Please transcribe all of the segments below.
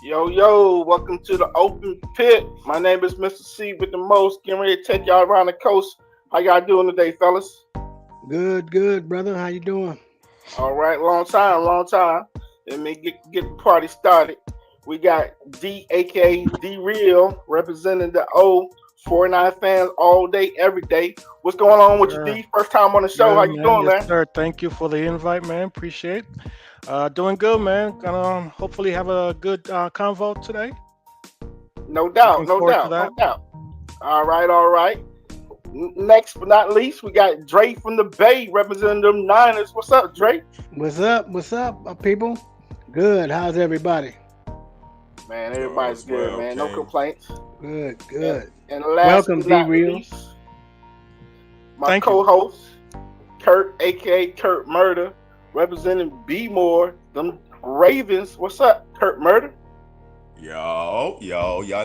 Yo, welcome to the open pit. My name is Mr. C with the most. Getting ready to take y'all around the coast. How y'all doing today, fellas? Good, brother. How you doing? All right, long time. Let me get the party started. We got D, aka D Real, representing the O 49 fans all day, every day. What's going on with you, Sure. D? First time on the show. How Good you man. doing, Yes, man? sir. Thank you for the invite, man. Appreciate. Doing good, man. Gonna hopefully have a good convo today. No Looking doubt, no forward to doubt, that. no doubt. All right. Next but not least, we got Dre from the Bay representing them Niners. What's up, Dre? What's up, people? Good. How's everybody? Man, Yo, everybody's as good, well, man. No King. complaints. Good, And, good. and last Welcome, but D not Real. least, my Thank you. co-host, Kurt, aka Kurt Murder, representing B More, them Ravens. What's up, Kurt Murder? Y'all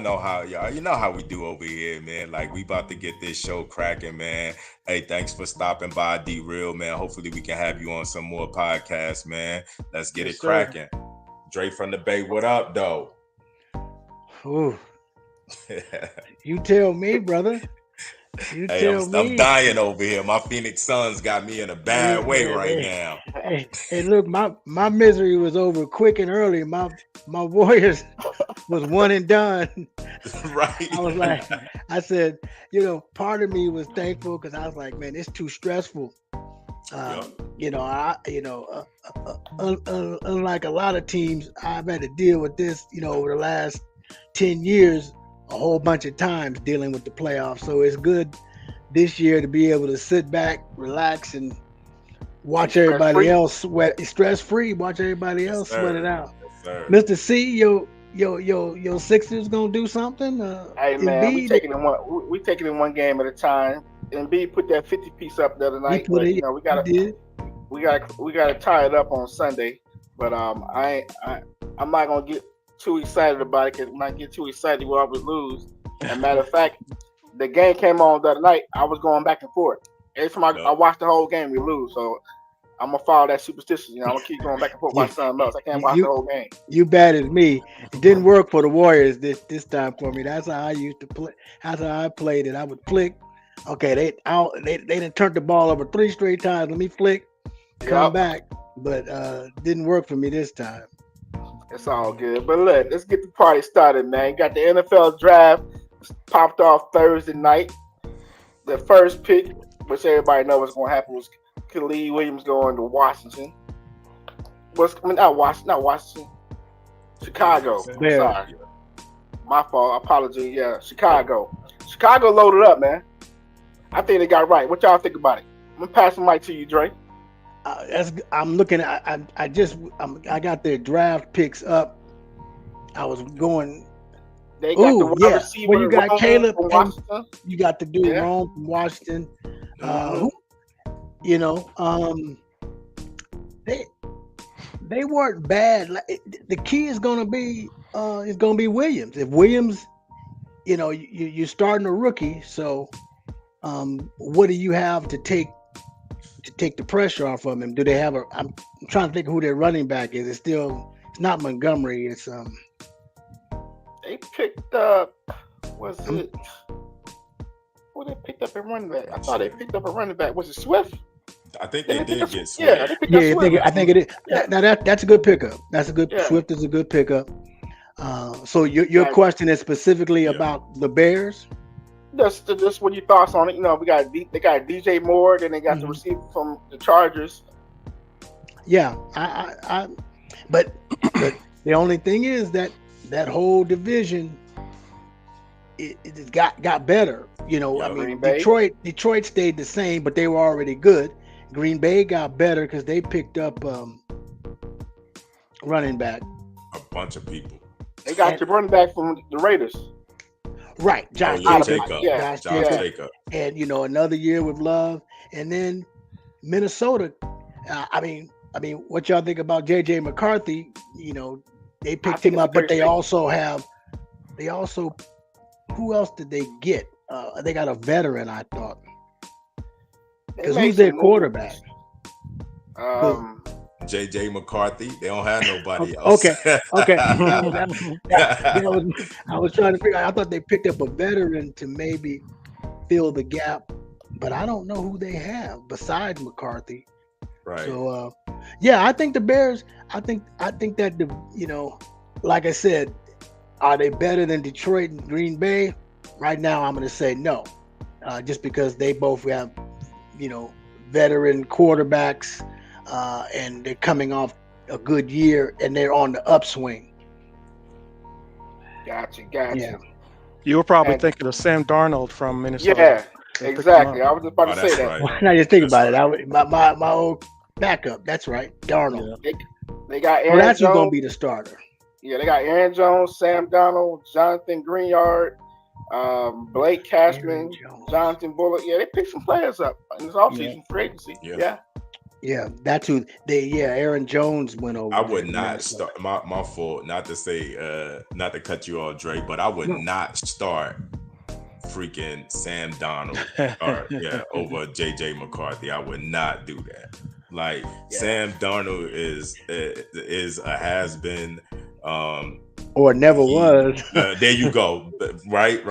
know how you know how we do over here, man. Like we about to get this show cracking, man. Hey, thanks for stopping by, D Real, man. Hopefully we can have you on some more podcasts, man. Let's get Yes, it sir. cracking. Dre from the Bay, what up, though? Ooh, you tell me, brother. You Hey, I'm tell I'm me. dying over here. My Phoenix Suns got me in a Hey, bad way man, right hey, now. hey, look, my misery was over quick and early. My Warriors was one and done. Right. I was like, I said, part of me was thankful because I was like, man, it's too stressful. Yep. Unlike a lot of teams, I've had to deal with this, over the last 10 years, a whole bunch of times dealing with the playoffs. So it's good this year to be able to sit back, relax, and watch Stress everybody free. else sweat, stress free. Watch everybody Yes, else sweat it sir. out. Yes, sir. Mr. C, your Sixers gonna do something? Hey man, we Embiid, taking it we taking it one game at a time. And B put that 50 piece up the other he night, put but it. we He gotta did. we gotta tie it up on Sunday. But I'm not gonna get too excited about it because when I get too excited, we always lose. And matter of fact, the game came on the other night. I was going back and forth. Every time I Yep. watch the whole game, we lose. So I'm gonna follow that superstition. I'm gonna keep going back and forth You, watch something else. I can't watch the you whole game. you bad as me. It didn't work for the Warriors this time for me. That's how I used to play. That's how I played it. I would flick. Okay, they didn't turn the ball over 3 straight times. Let me flick, come Yep, back, but didn't work for me this time. it's all good. But look, let's get the party started, man. Got the NFL draft popped off Thursday night. The first pick, which everybody knows what's going to happen, was Khalid Williams going to Washington. Not Washington, Chicago. I'm Bears. sorry, my fault. Apology. Yeah, Chicago. Chicago loaded up, man. I think they got it right. What y'all think about it? I'm gonna pass the mic to you, Dre. I'm looking at. I got their draft picks up. I was going. They got the Ooh, wide yeah. Well, you receiver got Roman Caleb from and Washington. you got the dude Yeah. Rome from Washington. hmm Who you know, they they weren't bad. The key is gonna be Williams. If Williams, you're starting a rookie, so what do you have to take the pressure off of him? Do they have a? I'm trying to think who their running back is. It's not Montgomery. It's They picked up. Was I'm, it? Who they picked up a running back? I thought they picked up a running back. Was it Swift? I think Did they they pick up? did get Yeah, Swift. they picked up yeah, Swift. I think it is. Yeah, Now that's a good pickup. That's a good yeah. Swift is a good pickup. So your Got question is specifically Yeah. about the Bears. just what your thoughts on it? We got they got DJ Moore, then they got the Mhm. receiver from the Chargers. Yeah, but the only thing is that whole division it got better. I Yep. mean, Green Bay. Detroit stayed the same, but they were already good. Green Bay got better because they picked up running back. A bunch of people. They got And your running back from the Raiders. right, Oh Josh yeah, Out of Jacobs, Jacob. yeah, Josh Josh yeah. Jacobs, Jacob. and another year with Love, and then Minnesota. I mean, what y'all think about JJ McCarthy? They I picked think him it's a up, but great pick. they also who else did they get? They got a veteran, I thought, They because made who's their some quarterback? moves. 'Cause Um, JJ McCarthy. They don't have nobody else. Okay. I was trying to figure out. I thought they picked up a veteran to maybe fill the gap, but I don't know who they have besides McCarthy. Right. So, yeah, I think the Bears. I think that like I said, are they better than Detroit and Green Bay? Right now, I'm going to say no, just because they both have, veteran quarterbacks, and they're coming off a good year and they're on the upswing. Gotcha. Yeah. You were probably And- thinking of Sam Darnold from Minnesota. Yeah, They picked him exactly. up. I was just about to say that. Right. Now you think That's about it, my old backup. That's right, Darnold. Yeah. They got Well, Aaron that's who's Jones. gonna be the starter. Yeah, they got Aaron Jones, Sam Donald, Jonathan Greenyard, Blake Cashman, Aaron Jones. Jonathan Bullock. Yeah, they picked some players up in this offseason for agency. Yeah. Yeah. Yeah, that's who they. Yeah, Aaron Jones went over. I there would to not Minnesota. start my fault, not to say not to cut you off, Dre, but I would No. not start freaking Sam Donald over JJ McCarthy. I would not do that. Like Sam Darnold is a has-been, Or never was. there you go. Right.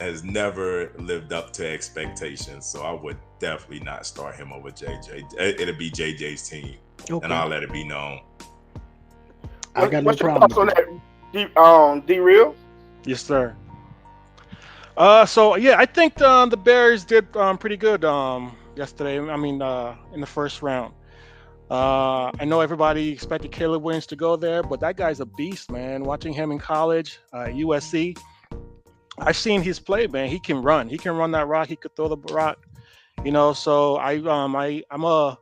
Has never lived up to expectations. So I would definitely not start him over JJ. It'll be JJ's team, Okay. and I'll let it be known. I got no What's your problem. thoughts on that? D-Real? Yes, sir. So yeah, I think the Bears did pretty good yesterday. I mean, in the first round. I know everybody expected Caleb Williams to go there, but that guy's a beast, man. Watching him in college, USC, I've seen his play, man. He can run. He can run that rock. He could throw the rock. So I'm a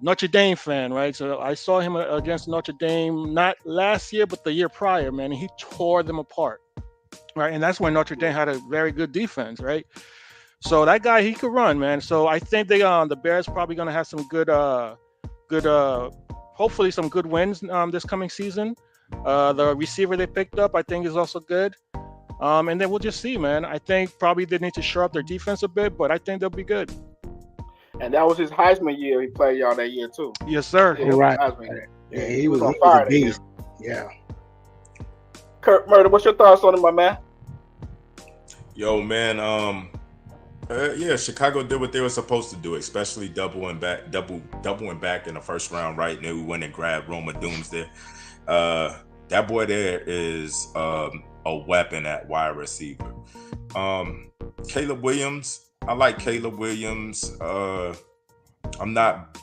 Notre Dame fan, right? So I saw him against Notre Dame not last year, but the year prior, man. And he tore them apart, right? And that's when Notre Dame had a very good defense, right? So that guy, he could run, man. So I think the Bears probably gonna have some good, hopefully some good wins this coming season. The receiver they picked up, I think, is also good. And then we'll just see, man. I think probably they need to shore up their defense a bit, but I think they'll be good. And that was his Heisman year. He played y'all that year too. Yes, sir. Yeah, Right. Heisman year. Yeah, he was on a fire that year. beast. Yeah. Kurt Murder, what's your thoughts on him, my man? Yo, man. Chicago did what they were supposed to do, especially doubling back in the first round, right? And then we went and grabbed Roma Doomsday. That boy there is a weapon at wide receiver. Caleb Williams, I like Caleb Williams. I'm not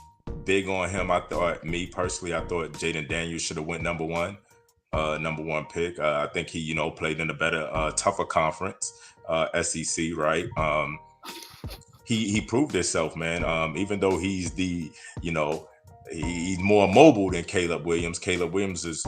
big on him. I thought Jaden Daniels should have went number one pick. I think he, played in a better, tougher conference, SEC, right? He proved himself, man. Even though he's he's more mobile than Caleb Williams. Caleb Williams is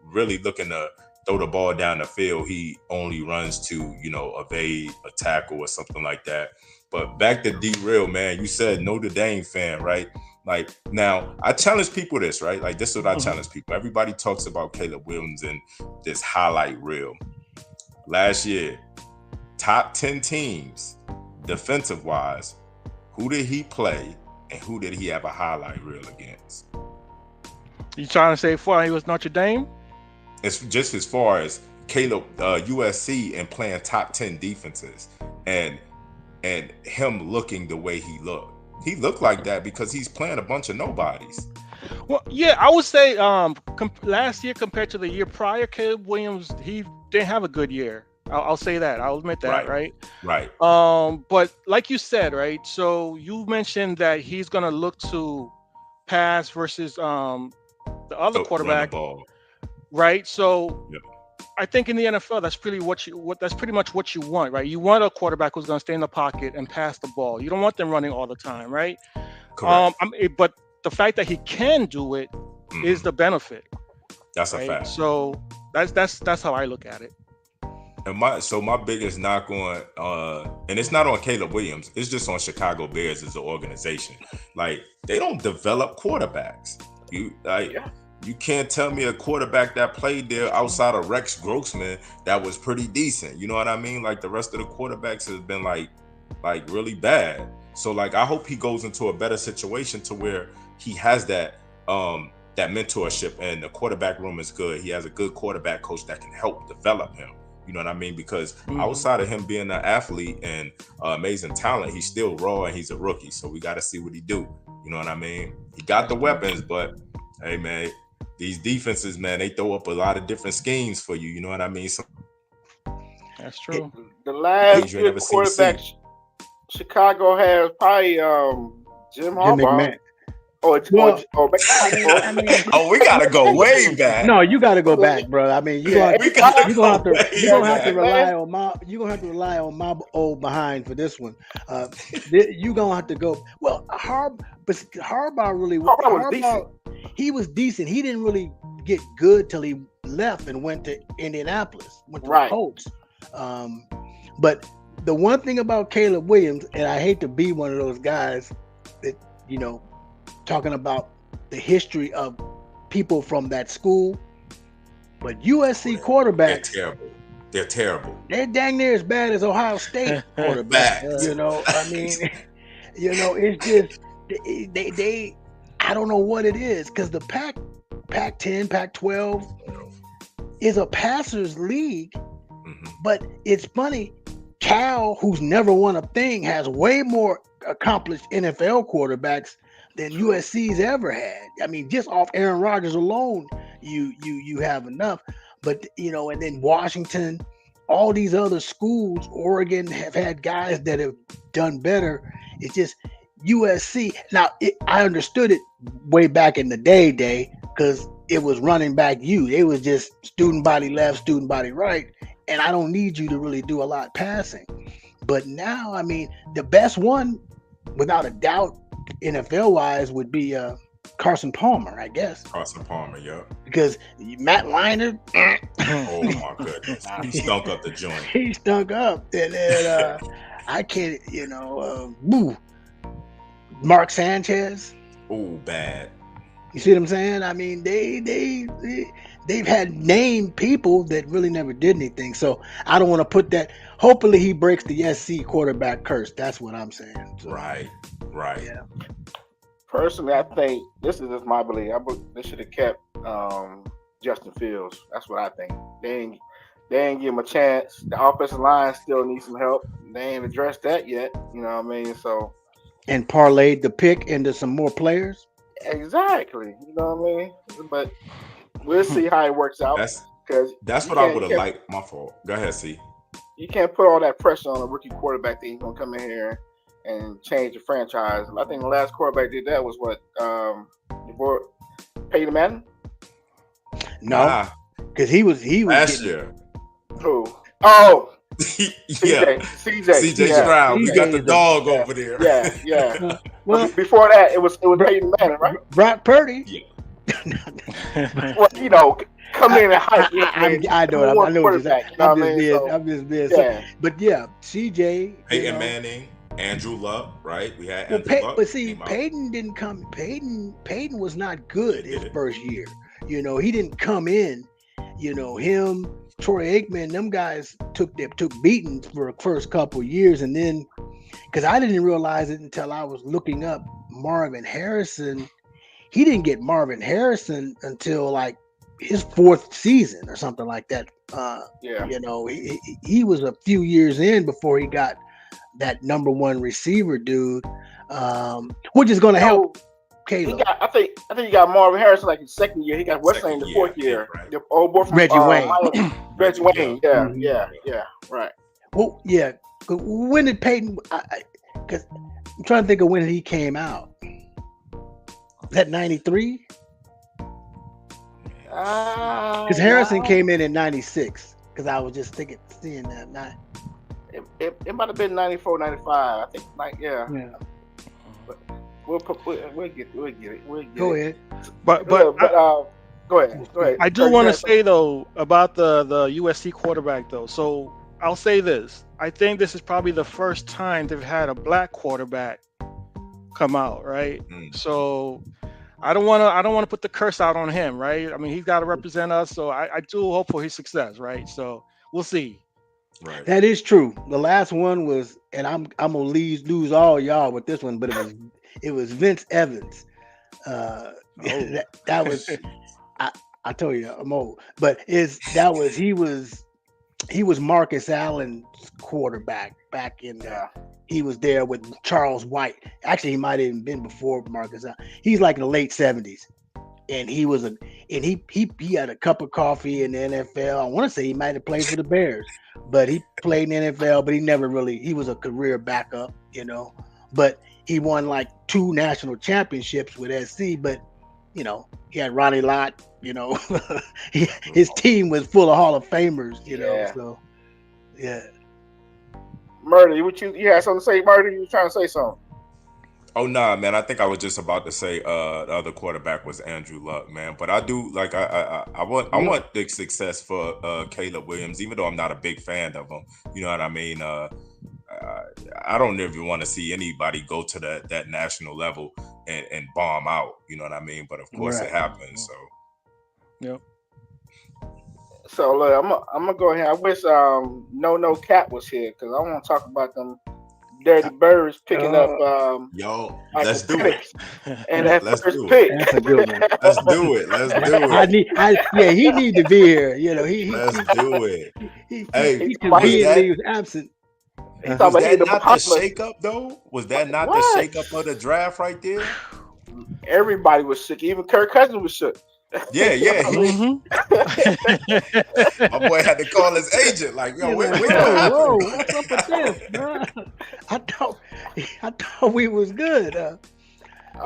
really looking to throw the ball down the field. He only runs to, evade a tackle or something like that. But back to D-Real, man, you said Notre Dame fan, right? Like, now, I challenge people this, right? Like, this is what I challenge people. Everybody talks about Caleb Williams and this highlight reel. Last year, top 10 teams, defensive-wise, who did he play and who did he have a highlight reel against? You trying to say before he was Notre Dame? It's just as far as Caleb, USC, and playing top 10 defenses and him looking the way he looked. He looked like that because he's playing a bunch of nobodies. Well, yeah, I would say last year compared to the year prior, Caleb Williams, he didn't have a good year. I'll say that. I'll admit that, right? Right. But like you said, right? So you mentioned that he's going to look to pass versus the other quarterback, right? So yep. I think in the NFL, that's pretty much what you want, right? You want a quarterback who's going to stay in the pocket and pass the ball. You don't want them running all the time, right? Correct. But the fact that he can do it is the benefit. That's right? a fact. So that's how I look at it. And my biggest knock on, and it's not on Caleb Williams, it's just on Chicago Bears as an organization. Like, they don't develop quarterbacks. You can't tell me a quarterback that played there outside of Rex Grossman that was pretty decent. You know what I mean? Like, the rest of the quarterbacks have been like really bad. So like I hope he goes into a better situation to where he has that that mentorship, and the quarterback room is good. He has a good quarterback coach that can help develop him. You know what I mean? Because outside of him being an athlete and amazing talent, he's still raw and he's a rookie. So we got to see what he do. You know what I mean? He got the weapons, but hey man, these defenses, man, they throw up a lot of different schemes for you. You know what I mean? So That's true. The last you ain't good never seen quarterback Chicago has probably Jim Jim Harbaugh. McMahon. Or I mean, oh, we gotta go way back. no, you got to go back, bro. I mean, Yeah, you're gonna have to way rely on my old behind for this one. You gonna have to go. Well, Harbaugh really Harbaugh was decent. He was decent. He didn't really get good till he left and went to Indianapolis, went to the Colts. But the one thing about Caleb Williams, and I hate to be one of those guys that talking about the history of people from that school, but USC quarterbacks, They're terrible. They're dang near as bad as Ohio State quarterbacks. I mean, it's just they I don't know what it is, because the Pac-10, Pac-12 is a passers league, but it's funny. Cal, who's never won a thing, has way more accomplished NFL quarterbacks than USC's ever had. I mean, just off Aaron Rodgers alone, you have enough. But and then Washington, all these other schools, Oregon have had guys that have done better. It's just USC. Now, I understood it way back in the day, because it was running back you. It was just student body left, student body right, and I don't need you to really do a lot passing. But now, I mean, the best one, without a doubt, NFL-wise, would be Carson Palmer, I guess. Carson Palmer, yeah. Because Matt Leinart, oh my goodness, he stunk up the joint. He stunk up, and then I can't, Mark Sanchez. Oh, bad. You see what I'm saying? I mean, they've had named people that really never did anything. So I don't want to put that. Hopefully, he breaks the SC quarterback curse. That's what I'm saying. So, right. Yeah. Personally, I think this is just my belief. They should have kept Justin Fields. That's what I think. They ain't give him a chance. The offensive line still needs some help. They ain't addressed that yet. You know what I mean? So. And parlayed the pick into some more players. Exactly. You know what I mean? But we'll see how it works out. That's what I would have liked. My fault. Go ahead, C. You can't put all that pressure on a rookie quarterback that he's gonna come in here and change the franchise. I think the last quarterback did that was what? Peyton Manning? No, because he was last year. Who? Oh, yeah, CJ Stroud. We got the dog over there. Yeah. Well, before that, it was Peyton Manning, right? Brock Purdy. Yeah. Well, come in and hype. I know what you're saying. I'm just being. Yeah. But yeah, CJ. Peyton Manning. Andrew Luck, right? We had Andrew Luck. But see, Peyton didn't come. Peyton was not good his first year. He didn't come in. Him, Troy Aikman, them guys took beatings for the first couple of years, and then because I didn't realize it until I was looking up Marvin Harrison. He didn't get Marvin Harrison until like his fourth season or something like that. He was a few years in before he got that number one receiver dude, which is going to help Caleb. I think he got Marvin Harrison like his second year. He got what's name the fourth year. Right. The old boy from Reggie Wayne. Reggie Wayne. Yeah. Right. Well, yeah. When did Peyton? Because I'm trying to think of when he came out. Was that 93? Because Harrison came in 96. Because I was just seeing that. It might have been 94, 95. I think, yeah. But we'll get it. Go ahead. But go ahead. I do want to say though about the USC quarterback though. So I'll say this. I think this is probably the first time they've had a black quarterback come out, right? So I don't want to put the curse out on him, right? I mean, he's got to represent us, so I do hope for his success, right? So we'll see. Right. That is true. The last one was, and I'm gonna lose all y'all with this one, but it was Vince Evans. Oh. That was I told you I'm old, but he was Marcus Allen's quarterback back in Yeah. he was there with Charles White. Actually, he might have even been before Marcus Allen. He's like in the late 70s. And he had a cup of coffee in the NFL. I want to say he might have played for the Bears, but he played in the NFL, but he was a career backup, but he won like 2 national championships with SC, but he had Ronnie Lott, his team was full of Hall of Famers, Yeah. so yeah. Murder, you had something to say, Murder? You was trying to say something? Oh nah, man. I think I was just about to say the other quarterback was Andrew Luck, man. But I do like I want big success for Caleb Williams, even though I'm not a big fan of him. You know what I mean? I don't ever want to see anybody go to that national level and bomb out. You know what I mean? But of course it happens. So Yep. So look, I'm gonna go ahead. I wish No Cat was here because I want to talk about them dirty birds picking up yo, Michael let's do Penix it. and that Let's first do it. pick. That's a good one. Let's do it. Let's do it. He need to be here. Let's do it. He Hey, conveniently was absent. He thought was about hitting that the not the Bahamas. shakeup though? Was that not the What? shakeup of the draft right there? Everybody was shook. Even Kirk Cousins was shook. Yeah. Mhm. My boy had to call his agent, like, yo, You're wait, like, wait, whoa, what's up with this, bro? I thought we was good. I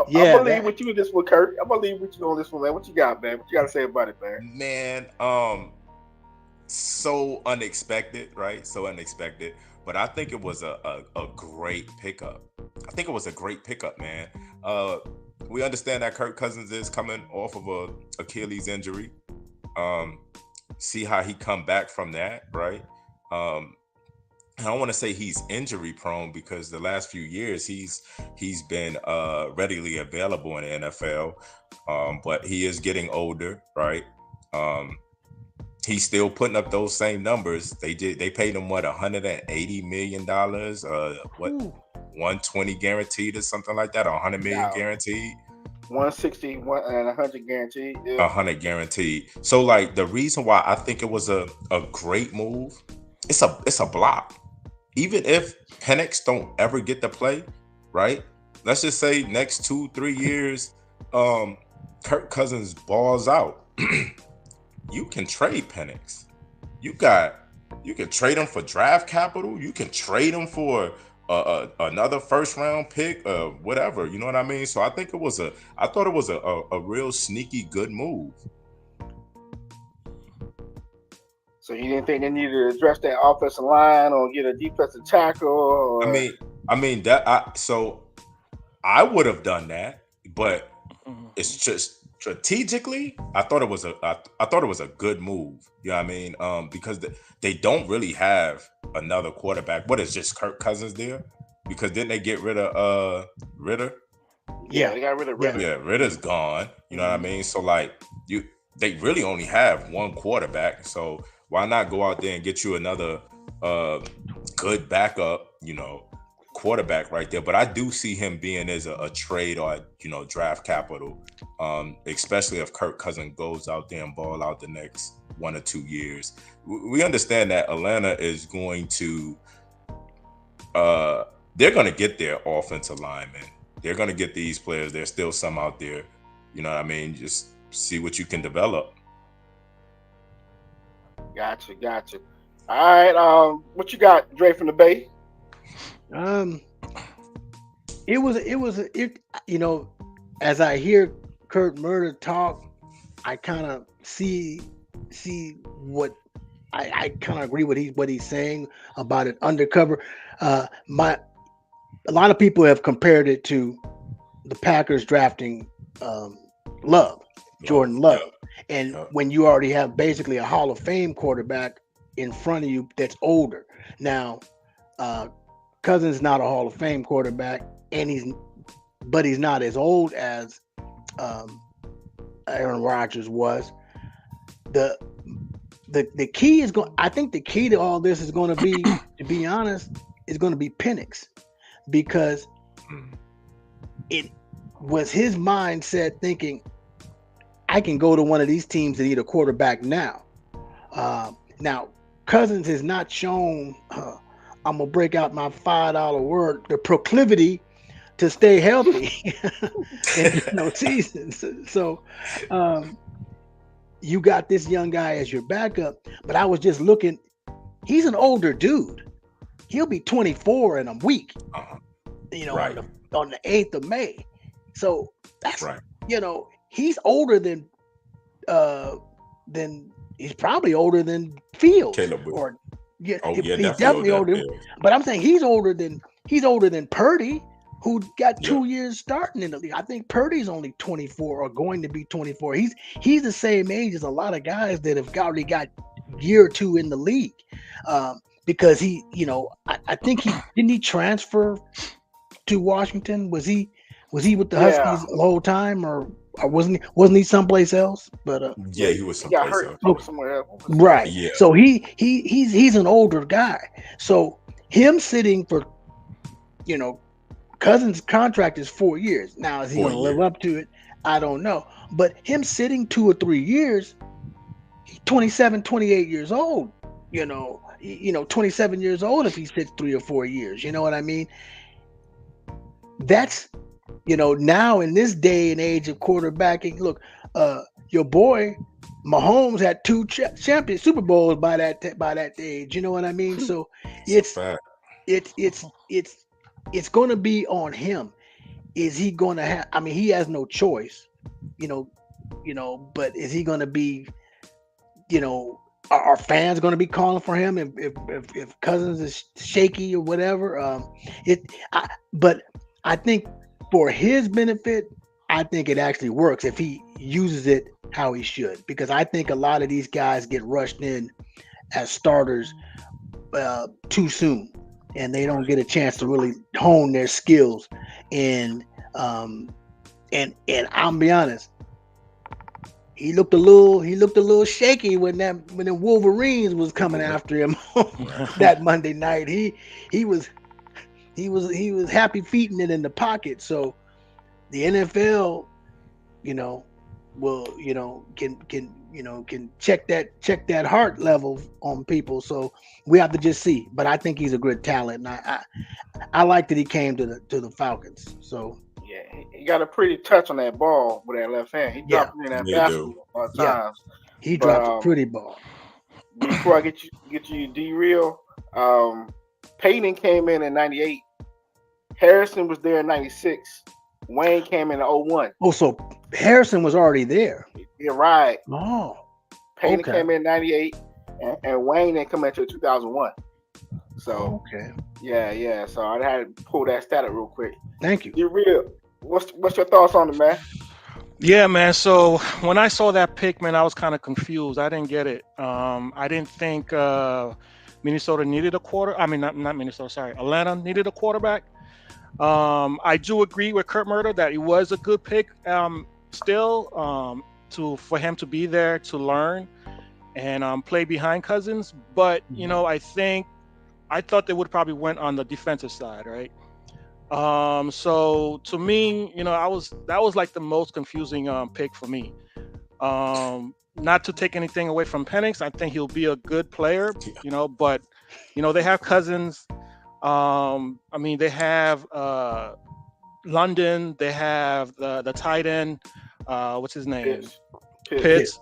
Yeah, believe what you in this one, Kirk. I believe what you on this one, man. What you got, man? What you got to say about it, man? Man, so unexpected, right? So unexpected. But I think it was a great pickup. I think it was a great pickup, man. We understand that Kirk Cousins is coming off of a Achilles injury. See how he come back from that, right? I don't want to say he's injury prone because the last few years he's been readily available in the NFL, but he is getting older, right? He's still putting up those same numbers. They paid him what, $180 million, 120 guaranteed or something like that, or 100 million guaranteed. 160 and 100 guaranteed. Yeah. 100 guaranteed. So like the reason why I think it was a great move, it's a block. Even if Penix don't ever get to play, right? Let's just say next 2-3 years, Kirk Cousins balls out. You can trade Penix. You can trade him for draft capital. You can trade him for another first round pick, whatever. You know what I mean? So I thought it was a real sneaky good move. So you didn't think they needed to address that offensive line or get a defensive tackle? Or... I mean that. So I would have done that, but it's just strategically, I thought it was a good move. You know what I mean? Because they don't really have another quarterback. What is just Kirk Cousins there? Because didn't they get rid of Ritter? Yeah, they got rid of Ritter. Yeah, Ritter's gone. You know what I mean? So like they really only have one quarterback. So why not go out there and get you another good backup, quarterback right there? But I do see him being as a trade or draft capital, especially if Kirk Cousins goes out there and ball out the next 1 or 2 years. We understand that Atlanta is going to they're going to get their offensive linemen. They're going to get these players. There's still some out there. You know what I mean? Just see what you can develop. Gotcha. All right. What you got, Dre from the Bay? As I hear Kurt Murder talk, I kind of see what I kind of agree with what he's saying about it undercover. A lot of people have compared it to the Packers drafting Jordan Love. And when you already have basically a Hall of Fame quarterback in front of you that's older. Now, Cousins is not a Hall of Fame quarterback, but he's not as old as Aaron Rodgers was. The the key is going. I think the key to all this is going to be, to be honest, is going to be Penix, because it was his mindset thinking, I can go to one of these teams that need a quarterback now. Now, Cousins has not shown, I'm going to break out my $5 word, the proclivity to stay healthy in seasons. So you got this young guy as your backup, but I was just looking, he's an older dude. He'll be 24 in a week, Right. on the 8th of May. So that's, Right. He's older than he's probably older than Fields. Caleb. Or he's definitely older. But I'm saying he's older than Purdy, who got 2 years starting in the league. I think Purdy's only 24 or going to be 24. He's the same age as a lot of guys that have already got year or two in the league. Because he, I think didn't he transfer to Washington? Was he with the Huskies the whole time, or wasn't he someplace else? But he was someplace else. He was somewhere else. Right. Yeah. So he's an older guy. So him sitting for, Cousins' contract is 4 years. Now, is he going to live up to it? I don't know. But him sitting 2 or 3 years, he's 27, 28 years old. 27 years old if he sits 3 or 4 years. You know what I mean? That's, now in this day and age of quarterbacking, look, your boy Mahomes had 2 champion Super Bowls by that age. You know what I mean? So it's going to be on him. Is he going to have? I mean, he has no choice. But is he going to be? Are fans going to be calling for him if Cousins is shaky or whatever? But I think for his benefit, I think it actually works if he uses it how he should, because I think a lot of these guys get rushed in as starters too soon, and they don't get a chance to really hone their skills. And I'll be honest, he looked a little shaky when the Wolverines was coming after him that Monday night. He was happy feeting it in the pocket. So the NFL, will can check that heart level on people. So we have to just see. But I think he's a good talent, and I like that he came to the Falcons. So yeah, he got a pretty touch on that ball with that left hand. He dropped in that basket a lot of times. He dropped a pretty ball. Before I get you derail, Peyton came in 98. Harrison was there in 96. Wayne came in 01. Oh, so Harrison was already there. You're right. Oh. Peyton came in 98, and Wayne didn't come into 2001. So yeah. So I had to pull that stat up real quick. Thank you. Derail. What's your thoughts on it, man? Yeah, man. So when I saw that pick, man, I was kind of confused. I didn't get it. I didn't think Minnesota needed a quarter. I mean, not Minnesota. Sorry, Atlanta needed a quarterback. I do agree with Kurt Murder that it was a good pick. Still, for him to be there to learn and play behind Cousins. But I thought they would probably went on the defensive side, right? So to me, that was like the most confusing pick for me. Not to take anything away from Penix, I think he'll be a good player, but they have Cousins. They have London, they have the tight end, what's his name? Pitts.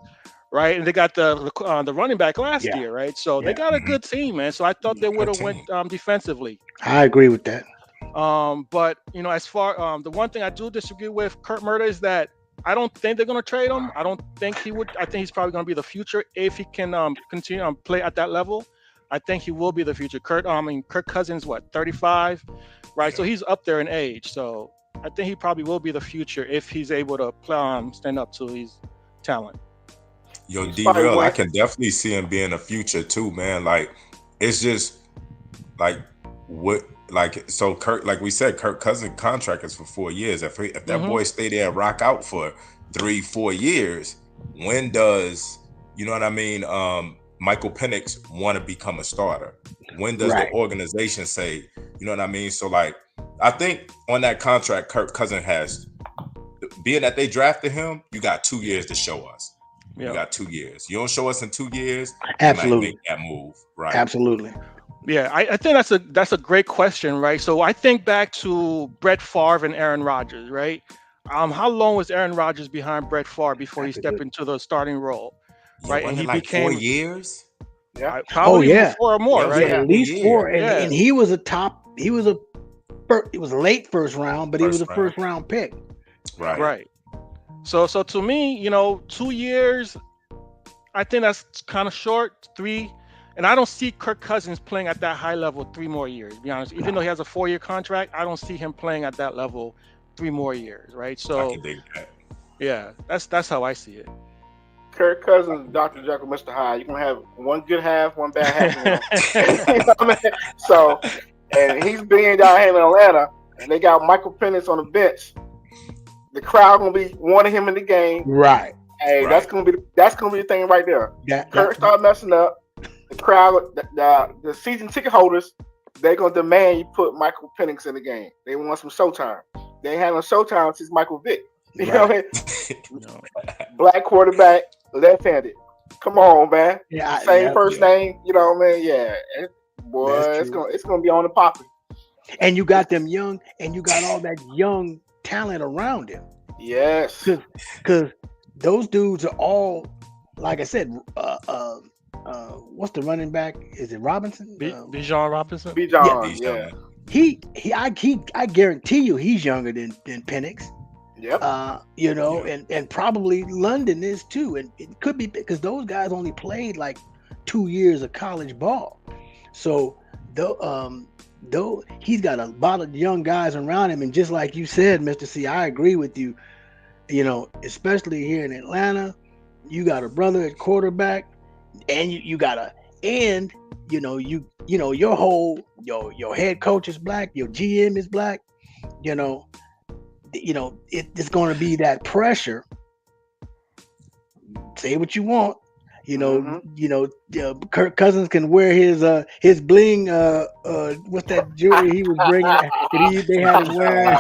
Right, and they got the running back last year, right? So they got a good team, man. So I thought they would have went defensively. I agree with that. But as far the one thing I do disagree with Kurt Murder is that I don't think they're gonna trade him. I don't think he would. I think he's probably gonna be the future if he can continue to play at that level. I think he will be the future. Kirk Cousins, 35, right? So he's up there in age. So I think he probably will be the future if he's able to stand up to his talent. Yo, D-Real, I can definitely see him being a future too, man. Like, it's just like so Kirk, like we said, Kirk Cousins' contract is for 4 years. If that boy stay there and rock out for 3-4 years, when does, you know what I mean? Michael Penix want to become a starter? When does the organization say, you know what I mean? So like, I think on that contract, Kirk Cousins has, being that they drafted him, you got 2 years to show us. Yeah. You got 2 years. You don't show us in 2 years, Absolutely. you might make that move, right? Absolutely. Yeah, I think that's a great question, right? So I think back to Brett Favre and Aaron Rodgers, right? How long was Aaron Rodgers behind Brett Favre before he stepped into the starting role, right? And he like became 4 years. Yeah. Probably even 4 or more, right? Yeah, at least 4. And, Yeah. and he was it was late first round, but he was a first round pick. Right. So to me, 2 years, I think that's kind of short. 3, and I don't see Kirk Cousins playing at that high level 3 more years. To be honest, even though he has a 4-year contract, I don't see him playing at that level 3 more years. Right. So I can dig that. Yeah, that's how I see it. Kirk Cousins, Dr. Jekyll, Mr. Hyde. You're gonna have one good half, one bad half. You know what I mean? So, and he's being down here in Atlanta, and they got Michael Penix on the bench. The crowd gonna be wanting him in the game. Right. Hey, that's gonna be the thing right there. Kirk start messing up. The crowd, the season ticket holders, they're gonna demand you put Michael Penix in the game. They want some showtime. They ain't had no showtime since Michael Vick. You know what I mean? Black quarterback, left-handed. Come on, man. Yeah, Same first name. You know what I mean? Yeah. Boy, it's gonna be on the poppy. And you got them young, and you got all that young talent around him. Yes. Because those dudes are all, like I said, what's the running back? Is it Robinson? Bijan Robinson? Bijan, yeah. I guarantee you he's younger than Penix. Yep. And probably London is too. And it could be because those guys only played like 2 years of college ball. So though he's got a lot of young guys around him, and just like you said, Mr. C, I agree with you. Especially here in Atlanta, you got a brother at quarterback, and your head coach is black, your GM is black. It's going to be that pressure. Say what you want. Kirk Cousins can wear his bling. What's that jewelry he was bringing? They had him wearing.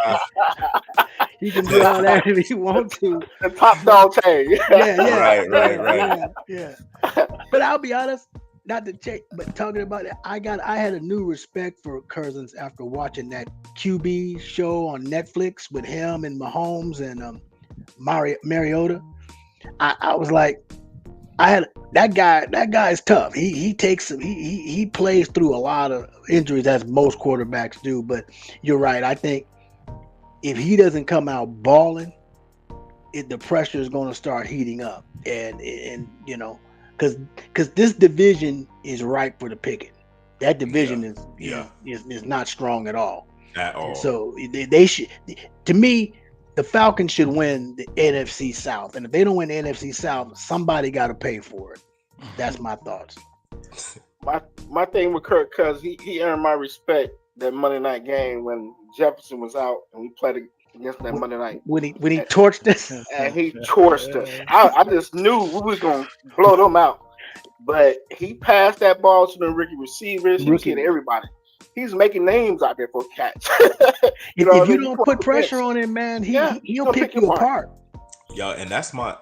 He can do all that if he wants to. The top dog tag. Yeah. Right. Yeah. But I'll be honest, not to check, but talking about it, I had a new respect for Cousins after watching that QB show on Netflix with him and Mahomes and Mariota. I was like, that guy is tough. He plays through a lot of injuries, as most quarterbacks do. But you're right. I think if he doesn't come out balling, the pressure is going to start heating up, and because this division is ripe for the picking. That division is not strong at all. At all. So they should. To me, the Falcons should win the NFC South, and if they don't win the NFC South, somebody got to pay for it. That's my thoughts. My thing with Kirk Cousins, he earned my respect that Monday night game when Jefferson was out and we played against that Monday night. When he torched us. And he torched us. I just knew we was gonna blow them out. But he passed that ball to the rookie receivers. He was hitting everybody. He's making names out there for catch. If you don't put pressure on him, man, he'll pick you apart. Yeah, and that's my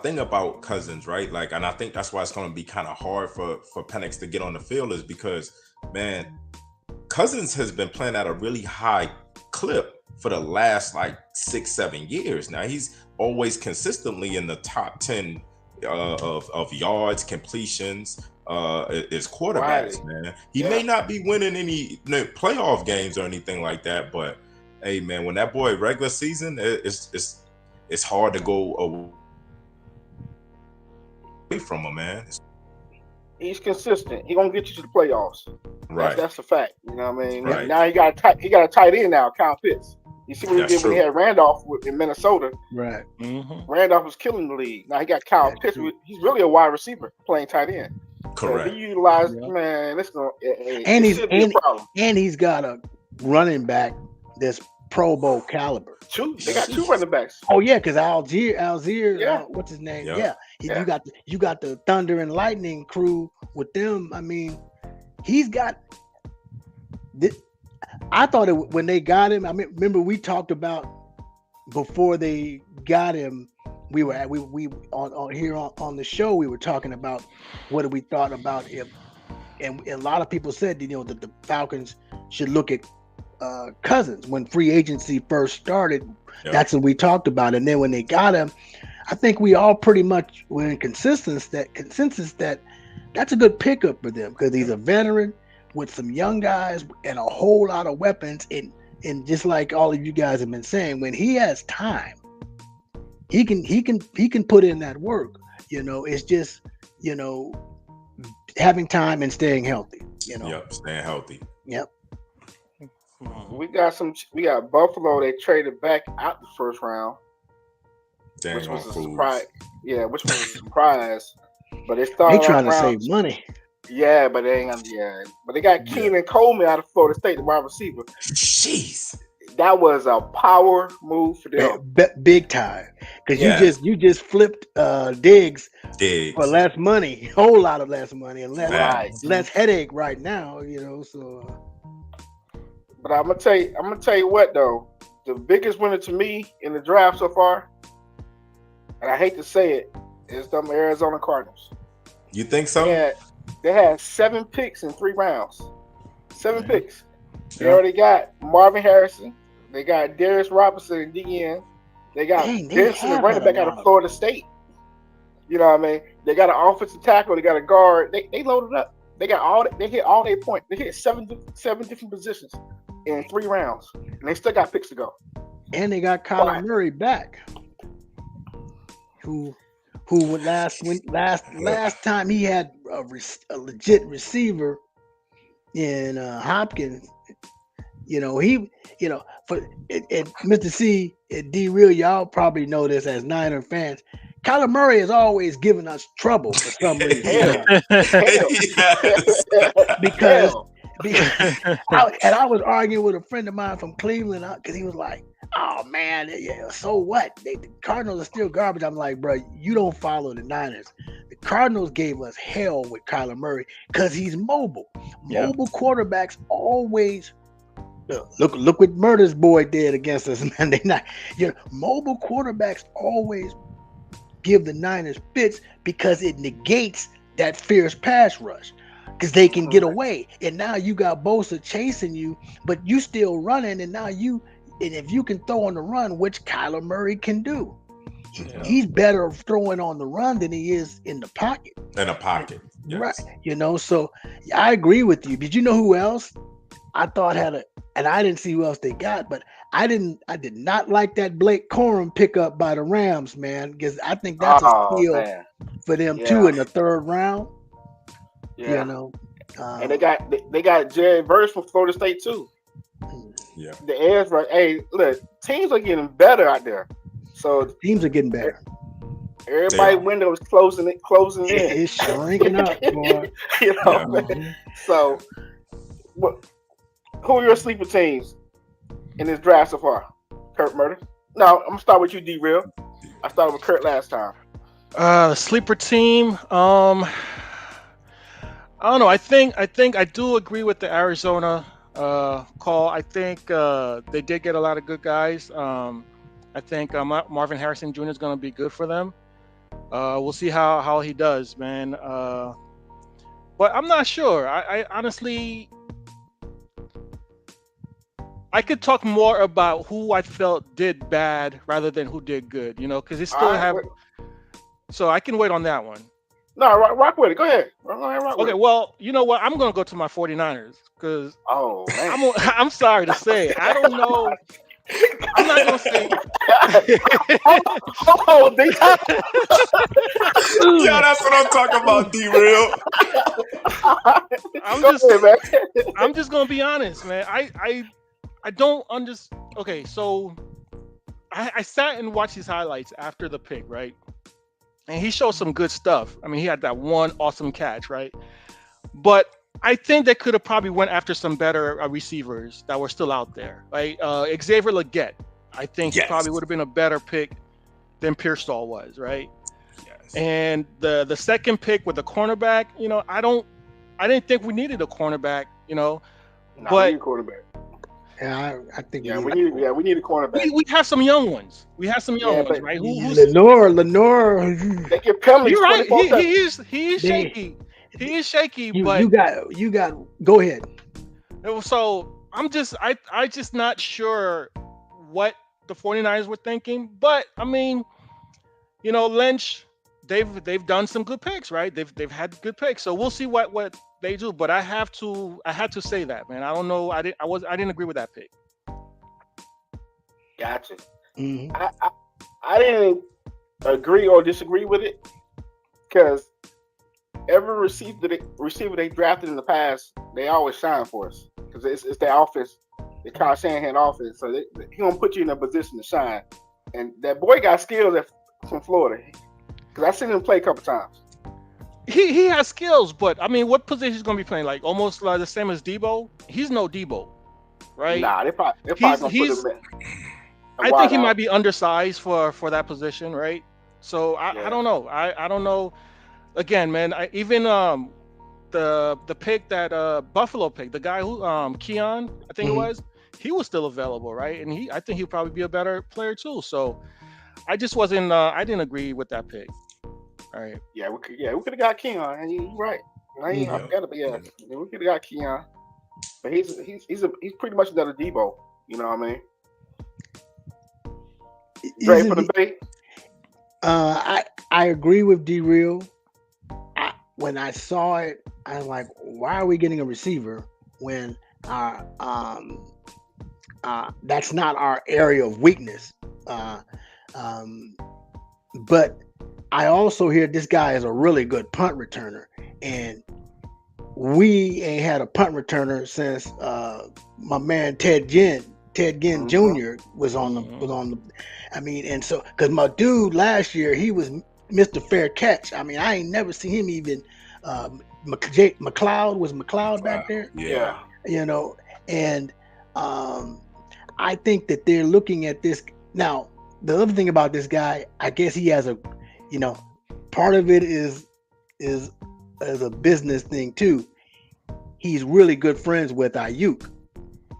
thing about Cousins, right? Like, and I think that's why it's going to be kind of hard for Penix to get on the field, is because, man, Cousins has been playing at a really high clip for the last 6-7 years. Now he's always consistently in the top 10 of yards, completions, is quarterbacks, right. Man. He may not be winning any playoff games or anything like that, but hey, man, when that boy regular season, it's hard to go away from him, man. He's consistent. He gonna get you to the playoffs. Right. That's a fact. You know what I mean? Right. Now he got a tight end now, Kyle Pitts. You see what he did when he had Randolph in Minnesota. Right. Mm-hmm. Randolph was killing the league. Now he got Kyle Pitts. He's really a wide receiver playing tight end. Correct. So he utilized, man, it's gonna and he's got a running back that's Pro Bowl caliber. They got 2 running backs. Oh yeah, because Algier, Yeah. what's his name? Yeah. Yeah, Yeah. you got the Thunder and Lightning crew with them. I mean, he's got. I thought when they got him. I mean, remember we talked about before they got him. We were on here on the show. We were talking about what we thought about him, and a lot of people said that the Falcons should look at Cousins when free agency first started. Yeah. That's what we talked about, and then when they got him, I think we all pretty much were in consensus that that's a good pickup for them because he's a veteran with some young guys and a whole lot of weapons. And just like all of you guys have been saying, when he has time, he can put in that work. It's just having time and staying healthy. Yep, staying healthy. Yep. We got Buffalo. They traded back out the first round, Dang which on was a fools. surprise. Yeah, which was a surprise. But they started. They trying to off save round- money. Yeah, but they ain't gonna. Yeah, but they got Keenan Coleman out of Florida State, the wide receiver. Jeez. That was a power move for them. Big time, because Yeah. you just flipped Diggs Diggs. for less money, whole lot of less money, and Right. less headache right now. So But I'm gonna tell you what though, the biggest winner to me in the draft so far, and I hate to say it, is them Arizona Cardinals. You think so? They had 7 picks in 3 rounds. 7 Yeah. picks. They Yeah. already got Marvin Harrison. They got Darius Robinson in DN. They got Dang, they Benson, the have running had back a out lot of Florida State. You know what I mean? They got an offensive tackle. They got a guard. They loaded up. They got they hit all their points. They hit seven different positions in 3 rounds, and they still got picks to go. and they got Kyler Murray back, who last time he had a legit receiver in Hopkins. For Mr. C and D Real, y'all probably know this as Niner fans. Kyler Murray has always given us trouble for some reason. Hell. because Hell. I was arguing with a friend of mine from Cleveland because he was like, "Oh man, yeah, so what? The Cardinals are still garbage." I'm like, "Bro, you don't follow the Niners. The Cardinals gave us hell with Kyler Murray because he's mobile. Yeah. Mobile quarterbacks always." Look what Murder's boy did against us Monday night. Mobile quarterbacks always give the Niners fits because it negates that fierce pass rush because they can get away. And now you got Bosa chasing you, but you still running. And now if you can throw on the run, which Kyler Murray can do, he's better throwing on the run than he is in the pocket. In a pocket, yes. Right? So I agree with you. Did you know who else I thought and I didn't see who else they got, but I did not like that Blake Corum pickup by the Rams, man, because I think that's a steal for them too in the 3rd round. Yeah. And they got Jared Verse from Florida State too. Yeah. The edge rush. Hey, look, teams are getting better out there. So teams are getting better. Everybody's window is closing in. It's shrinking up, boy. Man. So, who are your sleeper teams in this draft so far? Kurt Murder. No, I'm gonna start with you, D Real. I started with Kurt last time. The sleeper team. I don't know. I think I do agree with the Arizona call. I think they did get a lot of good guys. I think Marvin Harrison Jr. is going to be good for them. We'll see how he does, man. But I'm not sure. I honestly, I could talk more about who I felt did bad rather than who did good. Because they still have. So I can wait on that one. No, rock with it. Go ahead. Rock with it. Well, you know what? I'm going to go to my 49ers because man. I'm sorry to say, I don't know. I'm not going to say. Yeah, that's what I'm talking about, D-Real. I'm just going to be honest, man. I don't understand. Okay, so I sat and watched his highlights after the pick, right? And he showed some good stuff. I mean, he had that one awesome catch, right? But I think they could have probably went after some better receivers that were still out there. Right, Xavier Legette. I think he probably would have been a better pick than Pearsall was. Right, Yes. and the second pick with the cornerback. I didn't think we needed a cornerback. Nah, we But need a quarterback. Yeah, I think Yeah, we need a cornerback. we have some young ones. We have some young Yeah, ones, but right? Lenore. They get penalties You're right. 24/7. He is They, shaky. He is shaky, you but got. Go ahead. so I just not sure what the 49ers were thinking. But I mean, Lynch, they've done some good picks, right? They've had good picks. So we'll see what they do. But I had to say that, man. I don't know. I didn't agree with that pick. Gotcha. Mhm. I didn't agree or disagree with it because every receiver they drafted in the past, they always shine for us because it's their offense, the Kyle Shanahan offense. So he gonna put you in a position to shine. And that boy got skills from Florida because I seen him play a couple times. He has skills, but I mean, what position is going to be playing? Like almost like the same as Debo. He's no Debo, right? Nah, they're probably He's- gonna he's- put him in. I think he might be undersized for that position, right? So I Yeah. don't know. I don't know. Again, man, even the pick that Buffalo picked, the guy who Keon, I think it Mhm. was, he was still available, right? And I think he'll probably be a better player too. So I just wasn't. I didn't agree with that pick. All right. Yeah, we could have got Keon, and you're right. I Mhm. forgot about we could have got Keon, but he's pretty much another Debo. You know what I mean? Dre Isn't for the he- Bay. I agree with D Real. When I saw it, I was like, why are we getting a receiver when that's not our area of weakness? But I also hear this guy is a really good punt returner, and we ain't had a punt returner since my man Ted Ginn Mhm. Jr. was on the. I mean, and so because my dude last year he was Mr. Fair Catch. I mean, I ain't never seen him even. McLeod was McLeod back there, Yeah. and I think that they're looking at this now. The other thing about this guy, I guess he has part of it is as a business thing too. He's really good friends with Ayuk.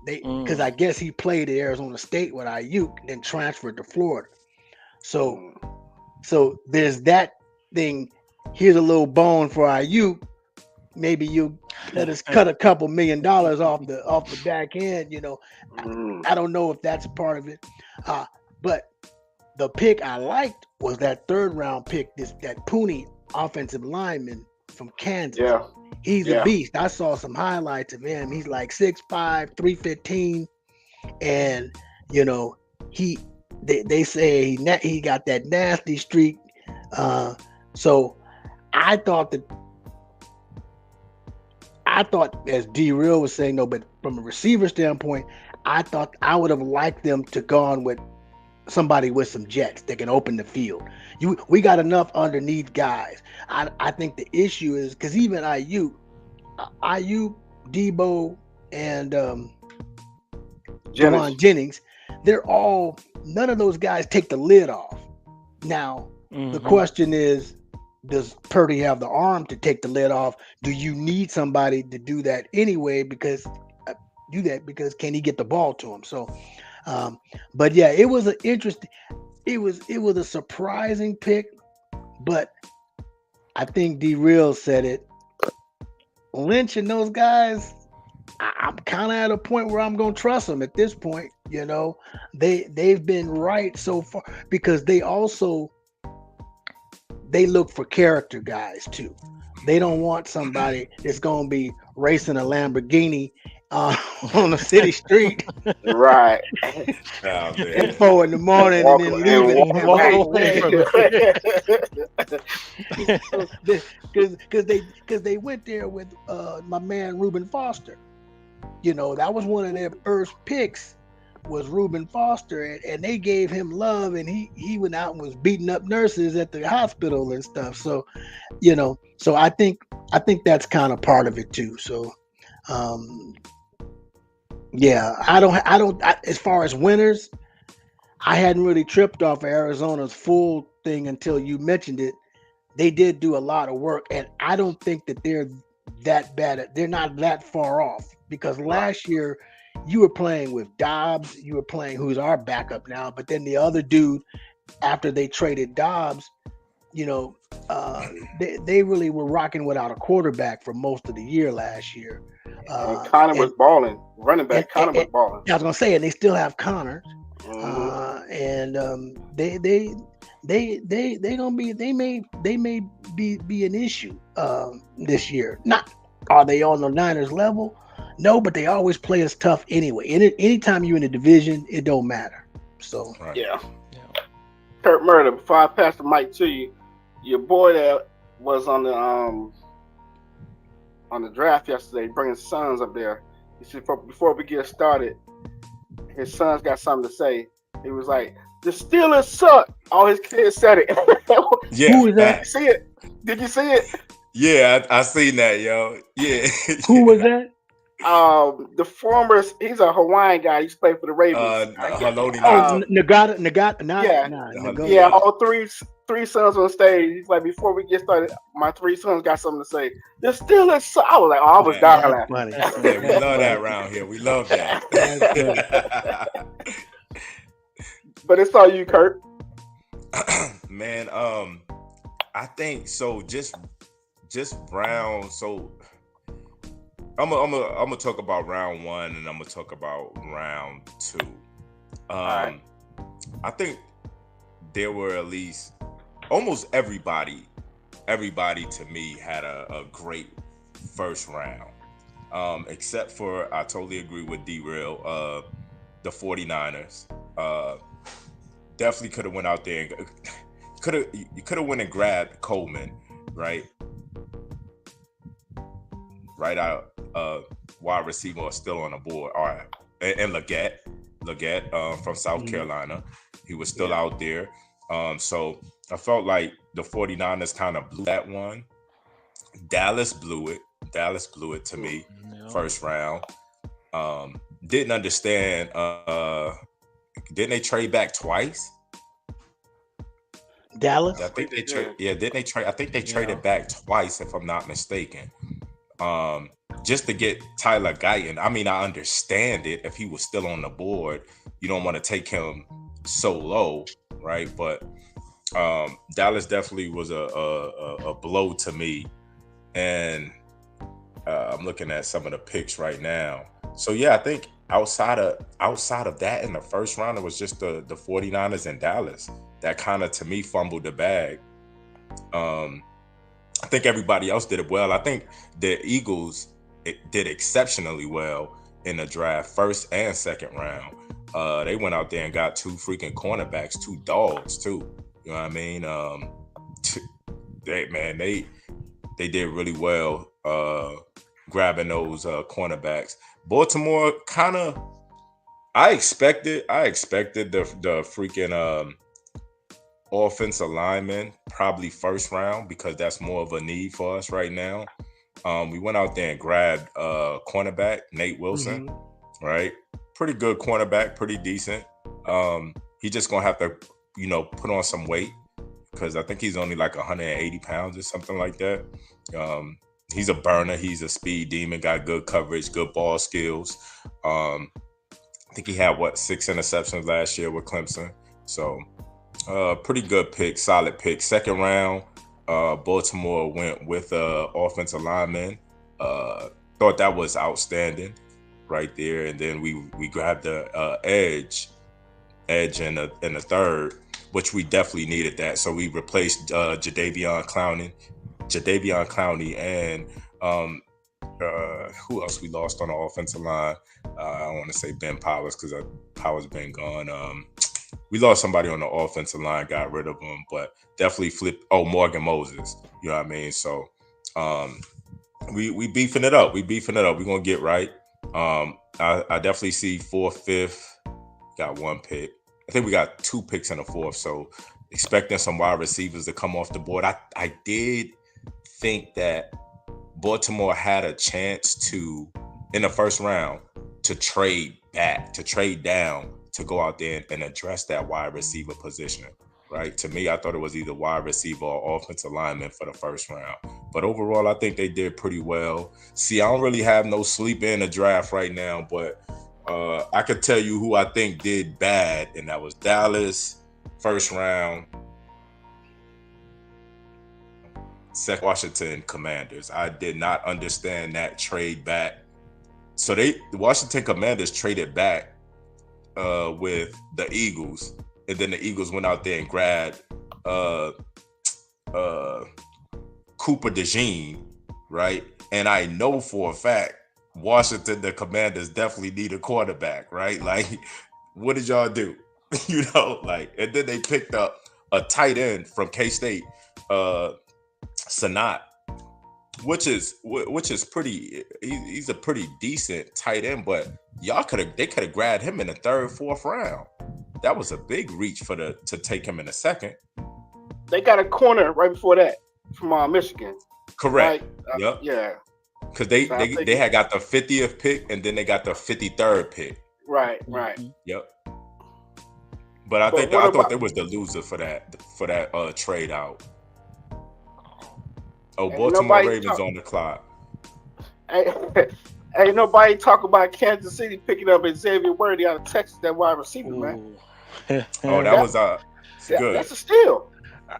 Because I guess he played at Arizona State with Ayuk, then transferred to Florida. So there's that thing. Here's a little bone for Ayuk. Maybe you let us cut a couple $1 million off the back end. I don't know if that's part of it, but the pick I liked was that third round pick. That Pooney offensive lineman from Kansas. Yeah. He's a beast. I saw some highlights of him. He's like 6'5", 315, and they say he got that nasty streak. So I thought, as D Real was saying, no, but from a receiver standpoint, I thought I would have liked them to gone with somebody with some jets that can open the field. We got enough underneath guys. I think the issue is because even Ayuk, Debo, and Jawan Jennings, none of those guys take the lid off. Now the question is, does Purdy have the arm to take the lid off? Do you need somebody to do that anyway? Because can he get the ball to him? So. But yeah, it was an interesting. It was a surprising pick, but I think D Real said it. Lynch and those guys, I'm kind of at a point where I'm gonna trust them at this point. They've been right so far because they look for character guys too. They don't want somebody that's gonna be racing a Lamborghini on a city street, right? At 4 a.m. and then leaving and walk away. Because they went there with my man Reuben Foster. That was one of their first picks was Reuben Foster, and they gave him love, and he went out and was beating up nurses at the hospital and stuff. So, so I think that's kind of part of it too. So, um, yeah, as far as winners, I hadn't really tripped off of Arizona's full thing until you mentioned it. They did do a lot of work, and I don't think that they're that bad. They're not that far off, because last year you were playing with Dobbs, you were playing who's our backup now, but then the other dude, after they traded Dobbs, they really were rocking without a quarterback for most of the year last year. And Connor was balling. Running back Connor was balling. I was gonna say, and they still have Connor, and they gonna be they may be an issue this year. Not are they on the Niners level? No, but they always play us tough anyway. Anytime you're in a division, it don't matter. So yeah. Kurt Murder. Before I pass the mic to you, your boy that was on the draft yesterday, bringing sons up there. He said before we get started, his sons got something to say. He was like, "The Steelers suck." All his kids said it. Yeah, who was that? Did you see it? Did you see it? Yeah, I seen that, yo. Yeah. Who was that? The former, he's a Hawaiian guy. He's played for the Ravens. Haloti Nagata. Yeah, all three sons on stage. He's like, before we get started, my three sons got something to say. The Steelers suck. I was like, I was dying laughing. Yeah, we love that around here. We love that. But it's all you, Kurt. Man, I think so. Just round. So I'm gonna talk about round one, and I'm gonna talk about round two. Right. I think there were at least almost everybody to me had a great first round, except for, I totally agree with D-Rail, the 49ers. Definitely could have went out there and you could have went and grabbed Coleman, right out, wide receiver still on the board. All right, and Leggett from South Carolina, he was still out there. So I felt like the 49ers kind of blew that one. Dallas blew it to me, first round. Didn't understand. Didn't they trade back twice? Dallas? I think they trade. Yeah, didn't they trade? I think they traded back twice, if I'm not mistaken. Just to get Tyler Guyton. I mean, I understand it. If he was still on the board, you don't want to take him so low, right? But Dallas definitely was a blow to me, and I'm looking at some of the picks right now. So yeah, I think outside of that in the first round, it was just the 49ers and Dallas that kind of, to me, fumbled the bag. I think everybody else did it well. I think the Eagles did exceptionally well in the draft, first and second round. They went out there and got two freaking cornerbacks, two dogs too. You know what I mean? They did really well grabbing those cornerbacks. Baltimore kind of, I expected the freaking offensive lineman probably first round, because that's more of a need for us right now. We went out there and grabbed cornerback Nate Wilson, right? Pretty good cornerback, pretty decent. He just gonna have to, put on some weight, because I think he's only like 180 pounds or something like that. He's a burner. He's a speed demon. Got good coverage, good ball skills. I think he had 6 interceptions last year with Clemson. So pretty good pick, solid pick. Second round, Baltimore went with offensive lineman. Thought that was outstanding right there. And then we grabbed the edge in the third, which we definitely needed that. So we replaced Jadeveon Clowney and who else we lost on the offensive line? I don't want to say Ben Powers, because Powers been gone. We lost somebody on the offensive line, got rid of him, but definitely flipped. Oh, Morgan Moses. You know what I mean? So we beefing it up. We're gonna get right. I definitely see 4th, 5th, got 1 pick. I think we got 2 picks in the 4th. So expecting some wide receivers to come off the board. I did think that Baltimore had a chance to, in the 1st round, to trade down, to go out there and address that wide receiver position. Right. To me, I thought it was either wide receiver or offensive lineman for the 1st round. But overall, I think they did pretty well. See, I don't really have no sleeper in the draft right now, but I could tell you who I think did bad, and that was Dallas, 1st round. Second, Washington Commanders. I did not understand that trade back. So the Washington Commanders traded back with the Eagles. And then the Eagles went out there and grabbed Cooper DeJean, right? And I know for a fact Washington, the Commanders, definitely need a quarterback, right? Like, what did y'all do? And then they picked up a tight end from K-State, Sanat, which is pretty. He's a pretty decent tight end, but they could have grabbed him in the 3rd, 4th round. That was a big reach to take him in the 2nd. They got a corner right before that from Michigan. Correct. Right? Yep. Yeah. Because they had got the 50th pick and then they got the 53rd pick. Right. Yep. But I thought they was the loser for that trade out. Oh, Baltimore Ravens on the clock. Ain't nobody talk about Kansas City picking up Xavier Worthy out of Texas, that wide receiver, man. Oh, that was good. That's a steal.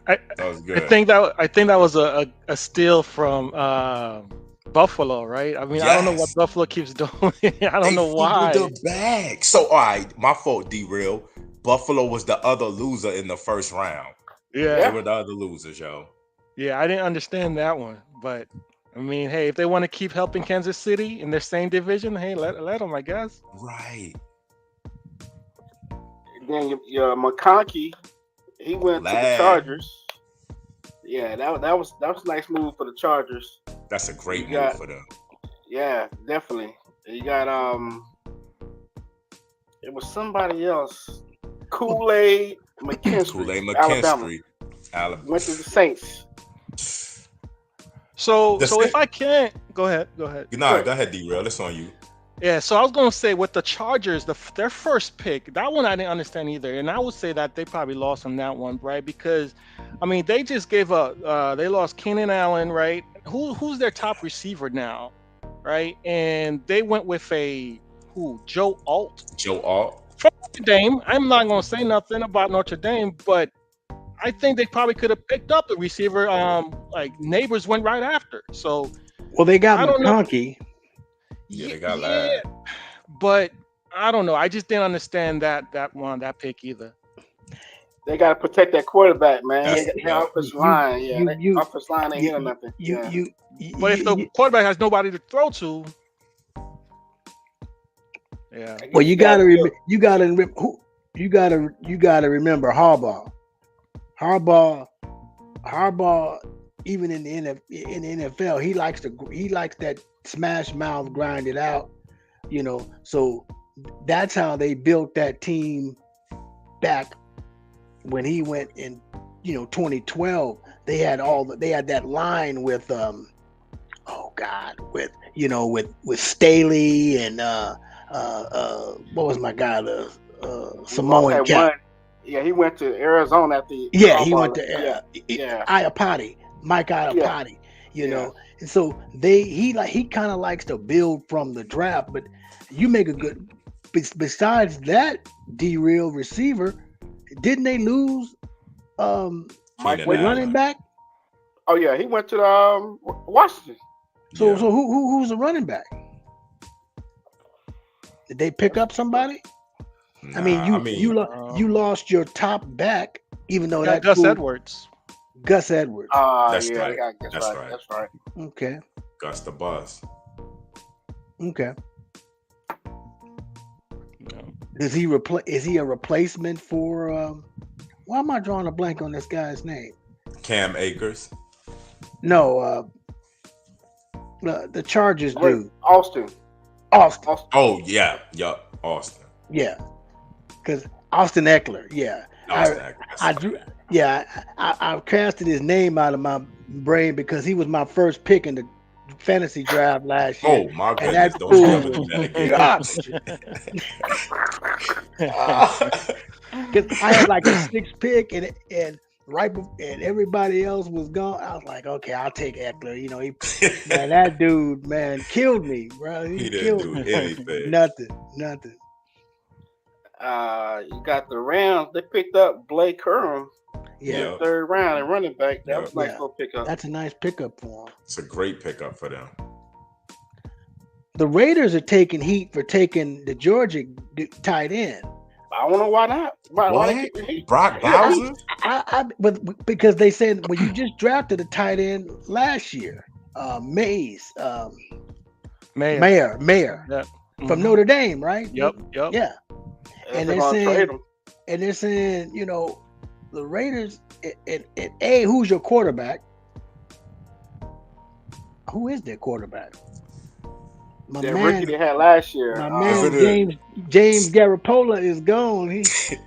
That was good. I think that was a steal from Buffalo, right? I mean, yes. I don't know what Buffalo keeps doing. I don't know why. The bag. So, all right, my fault, D-Real. Buffalo was the other loser in the 1st round. Yeah. They were the other losers, yo. Yeah, I didn't understand that one, but I mean, hey, if they want to keep helping Kansas City in their same division, hey, let them, I guess. Right. And then McConkey, he went to the Chargers. Yeah, that was a nice move for the Chargers. That's a great move for them. Yeah, definitely. You got it was somebody else. Kool-Aid McKinstry. Alabama. Went to the Saints. So if I can't go ahead. Go ahead, D-Real. It's on you. Yeah, so I was gonna say with the Chargers, their 1st pick, that one I didn't understand either, and I would say that they probably lost on that one, right? Because I mean, they just gave up. They lost Keenan Allen, right? Who's their top receiver now, right? And they went with Joe Alt. From Notre Dame. I'm not gonna say nothing about Notre Dame, but I think they probably could have picked up the receiver. Neighbors went right after. So, well, they got McConkey. Yeah, they got that. But I don't know. I just didn't understand that pick either. They got to protect that quarterback, man. The offensive line, offensive line ain't hitting nothing. But if the quarterback has nobody to throw to, yeah. Well, you got to remember Harbaugh. Harbaugh, even in the NFL, he likes that smash mouth, grind it out, So that's how they built that team back when he went in, 2012. They had that line with with Staley and what was my guy, the Samoan cat. Yeah, he went to Arizona at the. Yeah, he went to Iapati, Mike Iapati. And so he kind of likes to build from the draft. But you make a good. Besides that, D-Real receiver, didn't they lose? Mike running back. Oh yeah, he went to Washington. So who's the running back? Did they pick up somebody? Nah, you lost your top back, even though that's Gus Edwards. Gus Edwards. That's right. That's right. Okay. Gus the Bus. Okay. Does he Is he a replacement for? Why am I drawing a blank on this guy's name? Cam Akers. No. The Chargers dude. Austin. Austin. Oh yeah, Austin. Yeah. because Austin Eckler, yeah. Austin Eckler, that's I right. drew, yeah, I casted his name out of my brain because he was my first pick in the fantasy draft last year. Oh my And that goodness! Don't you fool ever do was that again? garbage. Because I had like the sixth pick, and and everybody else was gone. I was like, okay, I'll take Eckler. You know, man, that dude, man, killed me, bro. He He didn't killed do me. anything. Nothing. You got the Rams. They picked up Blake Curran in Yeah, the third round and running back. That was a nice Yeah. little pickup. that's a nice pickup for him. It's a great pickup for them. The Raiders are taking heat for taking the Georgia tight end. I don't know why not. Why they What? keep the heat? Brock Bowser? But because they said, well, you just drafted a tight end last year, Mays, Mayer Yep. from Notre Dame, right? Yep. Yeah. And They're they're gonna saying, trade him. and they're saying, you know, the Raiders, and who's your quarterback? Who is their quarterback? My That rookie they had last year. my Is man it James Garoppolo is gone. Isn't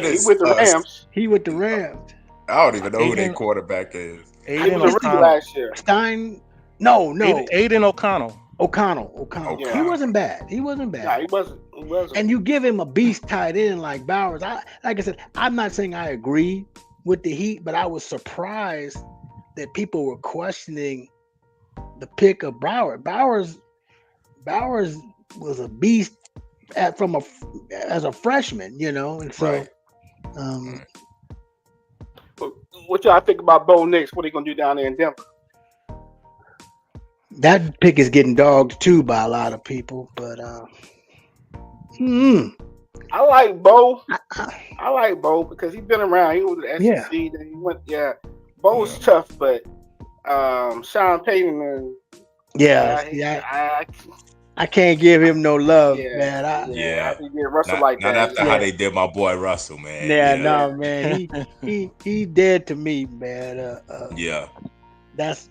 He it? with the Rams. He with the Rams. I don't even know who their Aiden- quarterback is. He Aiden was a rookie O'Connell. last year. Stein, no, Aiden O'Connell. O'Connell. Yeah. He wasn't bad. He wasn't bad. Nah, he wasn't. And you give him a beast tight end like Bowers. Like I said, I'm not saying I agree with the Heat, but I was surprised that people were questioning the pick of Bowers. Bowers was a beast as a freshman, you know, and so Right. What y'all think about Bo Nix? What are they gonna do down there in Denver? that pick is getting dogged too by a lot of people. But I like Bo. I like Bo because he's been around. He was at the Yeah. SEC. Then he went. Yeah, Bo's tough, but Sean Payton and I can't give him no love, Yeah. man. Yeah. I think they Russell Not, like not that. after how they did my boy Russell, man. No, man. He dead to me, man. Yeah. That's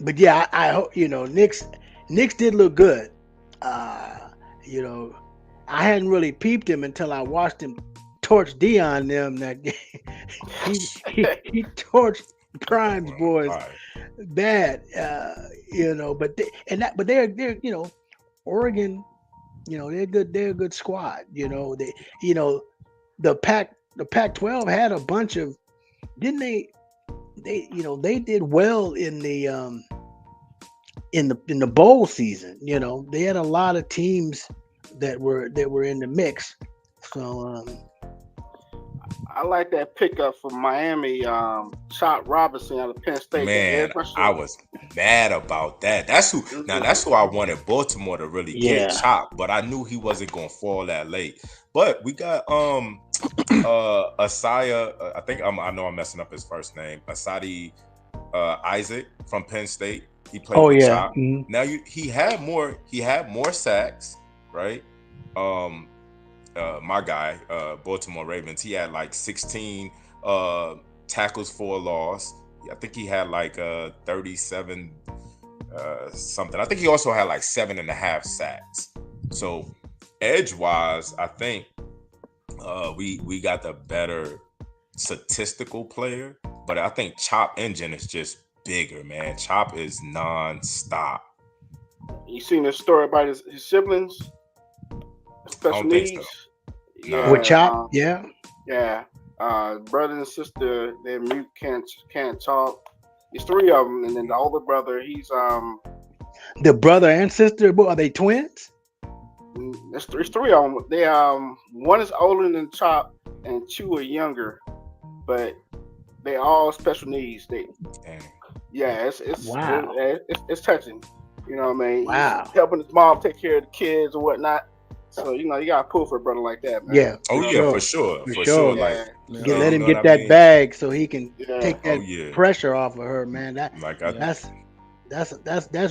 but yeah, I hope, you know, Knicks did look good. You know, I hadn't really peeped him until I watched him torch Dion them that game. he torched Prime's boys All right. bad. You know, but they're you know, Oregon, you know, they're a good squad. You know, the Pac-12 had a bunch of, didn't they? You know, they did well in the bowl season. You know, they had a lot of teams that were in the mix. So I like that pickup from Miami, Chop Robinson out of Penn State. Man, I was mad about that. That's who I wanted Baltimore to really Yeah. get Chop, but I knew he wasn't gonna fall that late. But we got Asaya, I know I'm messing up his first name. Asadi Isaac from Penn State. He played with Chop. Mhm. Now he had more sacks, right? My guy, Baltimore Ravens, he had like 16 tackles for a loss. I think he had like 37 something. I think he also had like 7.5 sacks. So edge wise, I think we got the better statistical player, but I think Chop engine is just bigger, man. Chop is non-stop. You seen the story about his siblings? Special don't think needs? so. No. With Chop, yeah. Yeah. Brother and sister, they're mute, can't talk. There's 3 of them, and then the older brother, he's The brother and sister, are they twins? there's 3 of them. They one is older than Chop, and 2 are younger, but they all special needs. Dang. It's Wow. it's touching. You know what I mean? Wow. He's helping his mom take care of the kids and whatnot. So you gotta pull for a brother like that, man. Yeah. Oh yeah, for sure. For For sure. sure. Yeah. Like Let him know get what I that mean? bag so he can Yeah. take that Oh yeah. pressure off of her, man. Like That's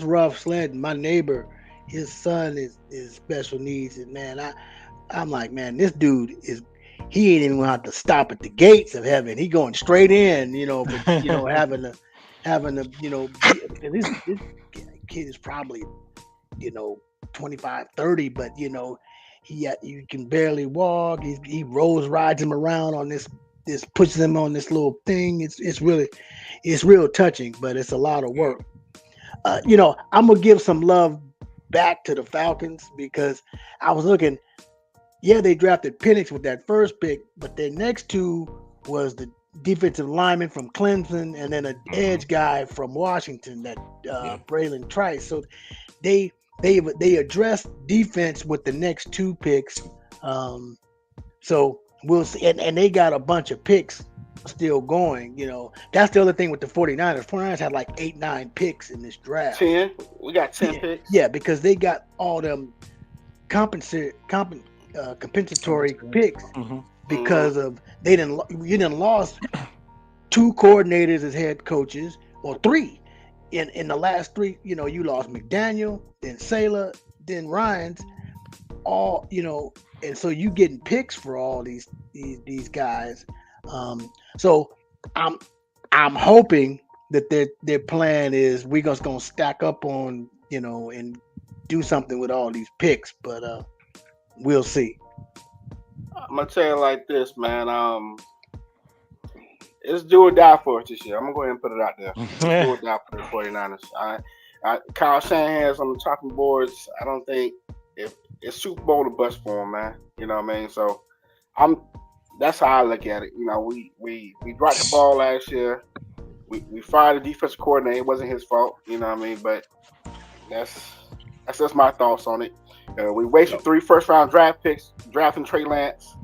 rough sledding. My neighbor, his son is special needs, and man, I'm like, man, this dude he ain't even gonna have to stop at the gates of heaven. He going straight in, you know, but, you know, having to, you know, this kid is probably, you know, 25, 30, but you know, you can barely walk. He rides him around on this pushes him on this little thing. It's real touching, but it's a lot of work. I'm gonna give some love back to the Falcons because I was looking. Yeah, they drafted Penix with that first pick, but their next two was the defensive lineman from Clemson and then an edge guy from Washington, that Braylon Trice. So they addressed defense with the next two picks. So we'll see. And they got a bunch of picks still going. That's the other thing with the 49ers. 49ers had like 8-9 picks in this draft. 10. We got 10 picks. Yeah, because they got all them compensatory picks because of you didn't lost 2 coordinators as head coaches, or 3 in the last 3. You lost McDaniel, then Saylor, then Ryans, all and so you getting picks for all these guys. So I'm hoping that their plan is we're just gonna stack up on and do something with all these picks, but we'll see. I'm gonna tell you like this, man. It's do or die for us this year. I'm gonna go ahead and put it out there. It's do or die for the 49ers. Kyle Shanahan's on the chopping boards. I don't think if it's Super Bowl to bust for him, man. You know what I mean? So that's how I look at it. We dropped the ball last year. We fired the defensive coordinator. It wasn't his fault. You know what I mean? But that's just my thoughts on it. We wasted 3 first-round draft picks drafting Trey Lance,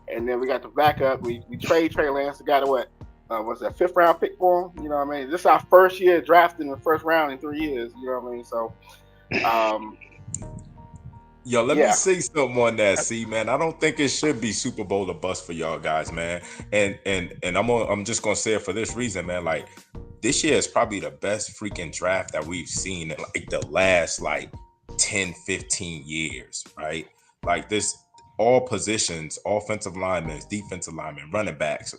and then we got the backup. We trade Trey Lance. We got what was that 5th-round pick for him? You know what I mean? This is our first year drafting the first round in 3 years. You know what I mean? So, yo, let me say something on that. See, man, I don't think it should be Super Bowl or bust for y'all guys, man. And I'm just gonna say it for this reason, man. Like, this year is probably the best freaking draft that we've seen in like the last 10, 15 years, right? Like, this, all positions, offensive linemen, defensive linemen, running backs.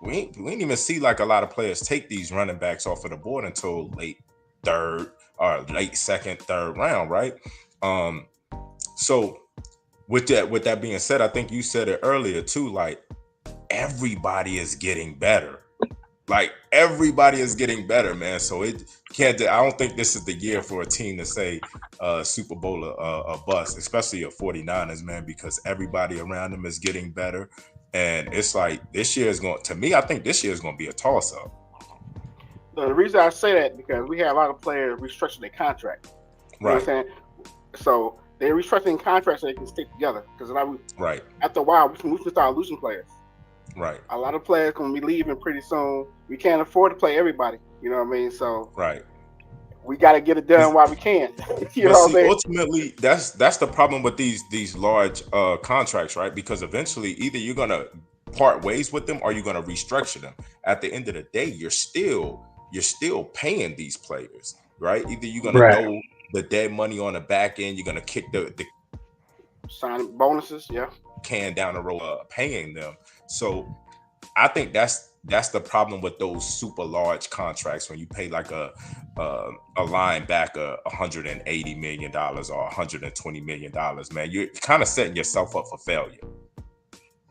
We ain't even see like a lot of players take these running backs off of the board until late 3rd or late 2nd, 3rd round, right? So with that being said, I think you said it earlier too, like, everybody is getting better. Like, everybody is getting better, man. So I don't think this is the year for a team to say Super Bowl a bust, especially a 49ers, man, because everybody around them is getting better. And it's like, I think this year is going to be a toss-up. The reason I say that, because we have a lot of players restructuring their contract. You know what I'm saying? So they're restructuring contracts so they can stick together. Because after a while, we can start losing players. Right. A lot of players going to be leaving pretty soon. We can't afford to play everybody. You know what I mean? So we got to get it done while we can. You know what I'm saying? Ultimately, that's the problem with these large contracts, right? Because eventually, either you're going to part ways with them or you're going to restructure them. At the end of the day, you're still paying these players, right? Either you're going to throw the dead money on the back end, you're going to kick the sign bonuses, can down the road, paying them. So I think that's the problem with those super large contracts, when you pay like a linebacker $180 million or $120 million, man. You're kind of setting yourself up for failure.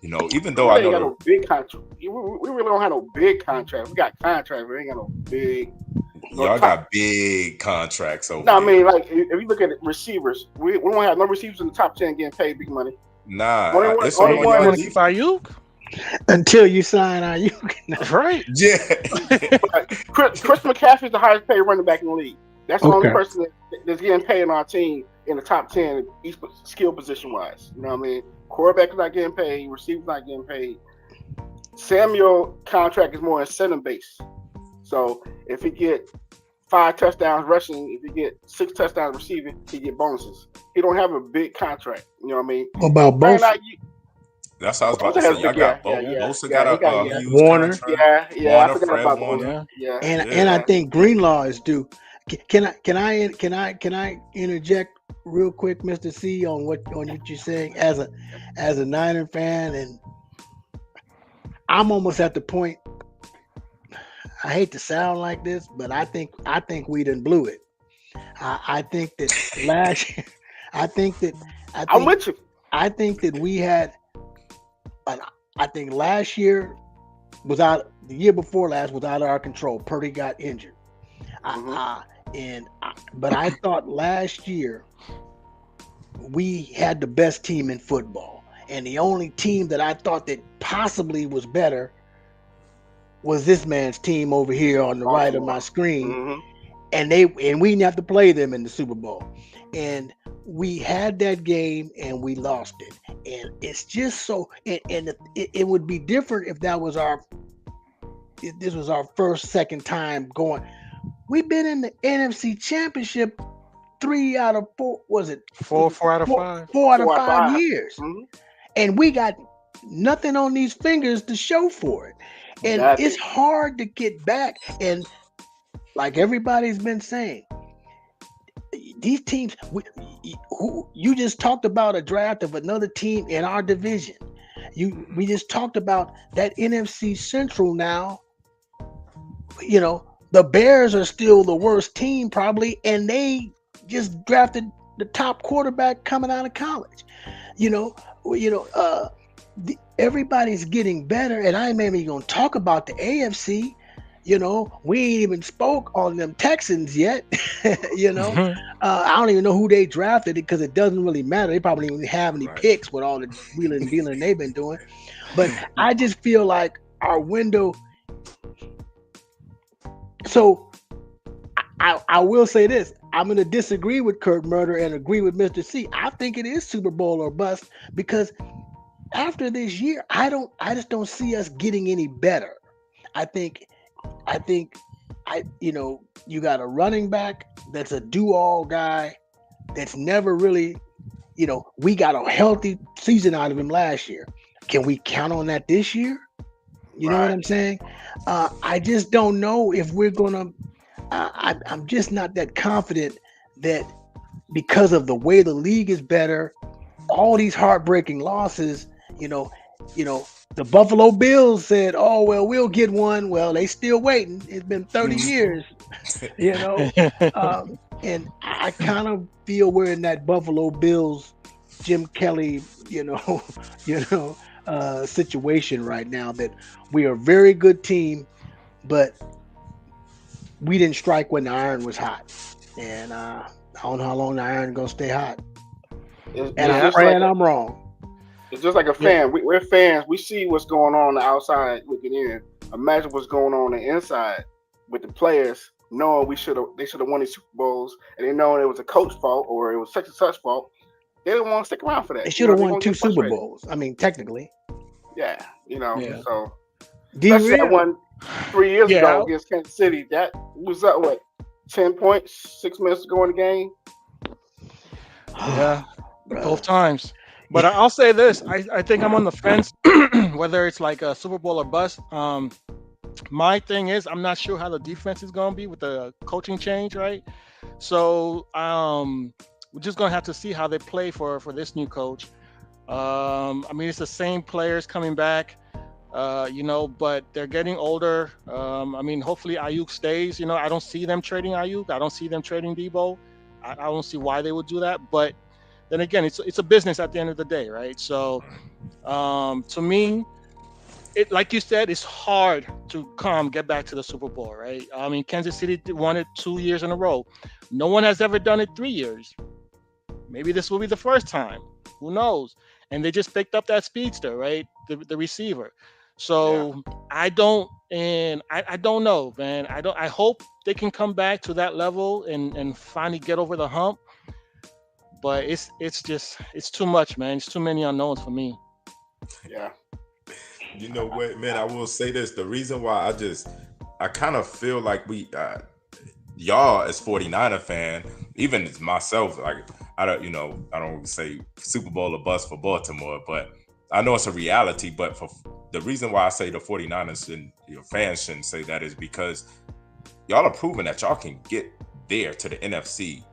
Even though I know got no big contract. We really don't have no big contracts. We got contracts, but we ain't got no big. Y'all got big contracts over. No, I mean, like, if you look at receivers, we don't have no receivers in the top 10 getting paid big money. Nah, it's only one keep Ayuk until you sign Ayuk. That's right. Yeah. Chris McCaffrey's the highest paid running back in the league. That's the only person that's getting paid on our team in the top 10, each skill position wise. You know what I mean? Quarterback is not getting paid. Receiver's not getting paid. Samuel contract is more incentive based. So if he get 5 touchdowns rushing, if he get 6 touchdowns receiving, he get bonuses. He don't have a big contract. You know what I mean? What about both? That's what I was about to say. Y'all got both. Bosa got a huge Warner. Contract. I forgot about Warner. And I think Greenlaw is due. Can I interject real quick, Mr. C, on what you're saying as a Niner fan? And I'm almost at the point. I hate to sound like this, but I think we done blew it. I think that last year. I'm with you. I think that we had, I think last year the year before last was out of our control. Purdy got injured. But I thought last year we had the best team in football. And the only team that I thought that possibly was better was this man's team over here on the right of my screen. Mm-hmm. And we didn't have to play them in the Super Bowl. And we had that game and we lost it. And it's just so, and it would be different if this was our second time going. We've been in the NFC Championship 3 out of 4. Was it 4 out of 5? 4 out of 5 years. Mm-hmm. And we got nothing on these fingers to show for it. And it's hard to get back. And like everybody's been saying, these teams, you just talked about a draft of another team in our division. We just talked about that NFC Central now. You know, the Bears are still the worst team probably, and they just drafted the top quarterback coming out of college. Everybody's getting better, and I ain't even gonna talk about the AFC. We ain't even spoke on them Texans yet. I don't even know who they drafted because it doesn't really matter. They probably don't even have any picks with all the wheeling and dealing they've been doing. But I just feel like our window. So I will say this. I'm going to disagree with Kurt Murder and agree with Mr. C. I think it is Super Bowl or bust because after this year, I just don't see us getting any better. I think you got a running back that's a do-all guy that's never really, we got a healthy season out of him last year. Can we count on that this year? You know what I'm saying? I just don't know if we're gonna. I'm just not that confident that because of the way the league is better, all these heartbreaking losses. The Buffalo Bills said, "Oh well, we'll get one." Well, they still waiting. It's been 30 years. And I kind of feel we're in that Buffalo Bills, Jim Kelly, situation right now, that we are a very good team, but we didn't strike when the iron was hot, and I don't know how long the iron gonna stay hot. I'm praying I'm wrong. It's just like a fan. We're fans. We see what's going on the outside looking in. Imagine what's going on the inside with the players, knowing they should have won these Super Bowls, and they knowing it was a coach fault or it was such and such fault. They didn't want to stick around for that. They should have won 2 Super Bowls. I mean, technically. Yeah, so especially that one 3 years ago against Kansas City. That was 10 points, 6 minutes to go in the game. Yeah, both times. But I'll say this: I think I'm on the fence whether it's like a Super Bowl or bust. My thing is, I'm not sure how the defense is going to be with the coaching change, right? So we're just going to have to see how they play for this new coach. I mean, it's the same players coming back, but they're getting older. I mean, hopefully Ayuk stays. I don't see them trading Ayuk. I don't see them trading Debo. I don't see why they would do that. But then again, it's a business at the end of the day, right? So to me, it, like you said, it's hard to get back to the Super Bowl, right? I mean, Kansas City won it 2 years in a row. No one has ever done it 3 years. Maybe this will be the first time. Who knows? And they just picked up that speedster, right? The receiver. So I don't know, man. I hope they can come back to that level and finally get over the hump. But it's too much, man. It's too many unknowns for me. Yeah. You know what, man? I will say this. The reason why I kind of feel like y'all as 49er fan, even as myself, like I don't say Super Bowl or bust for Baltimore, but I know it's a reality. But for the reason why I say the 49ers and your fans shouldn't say that is because y'all are proving that y'all can get there to the NFC,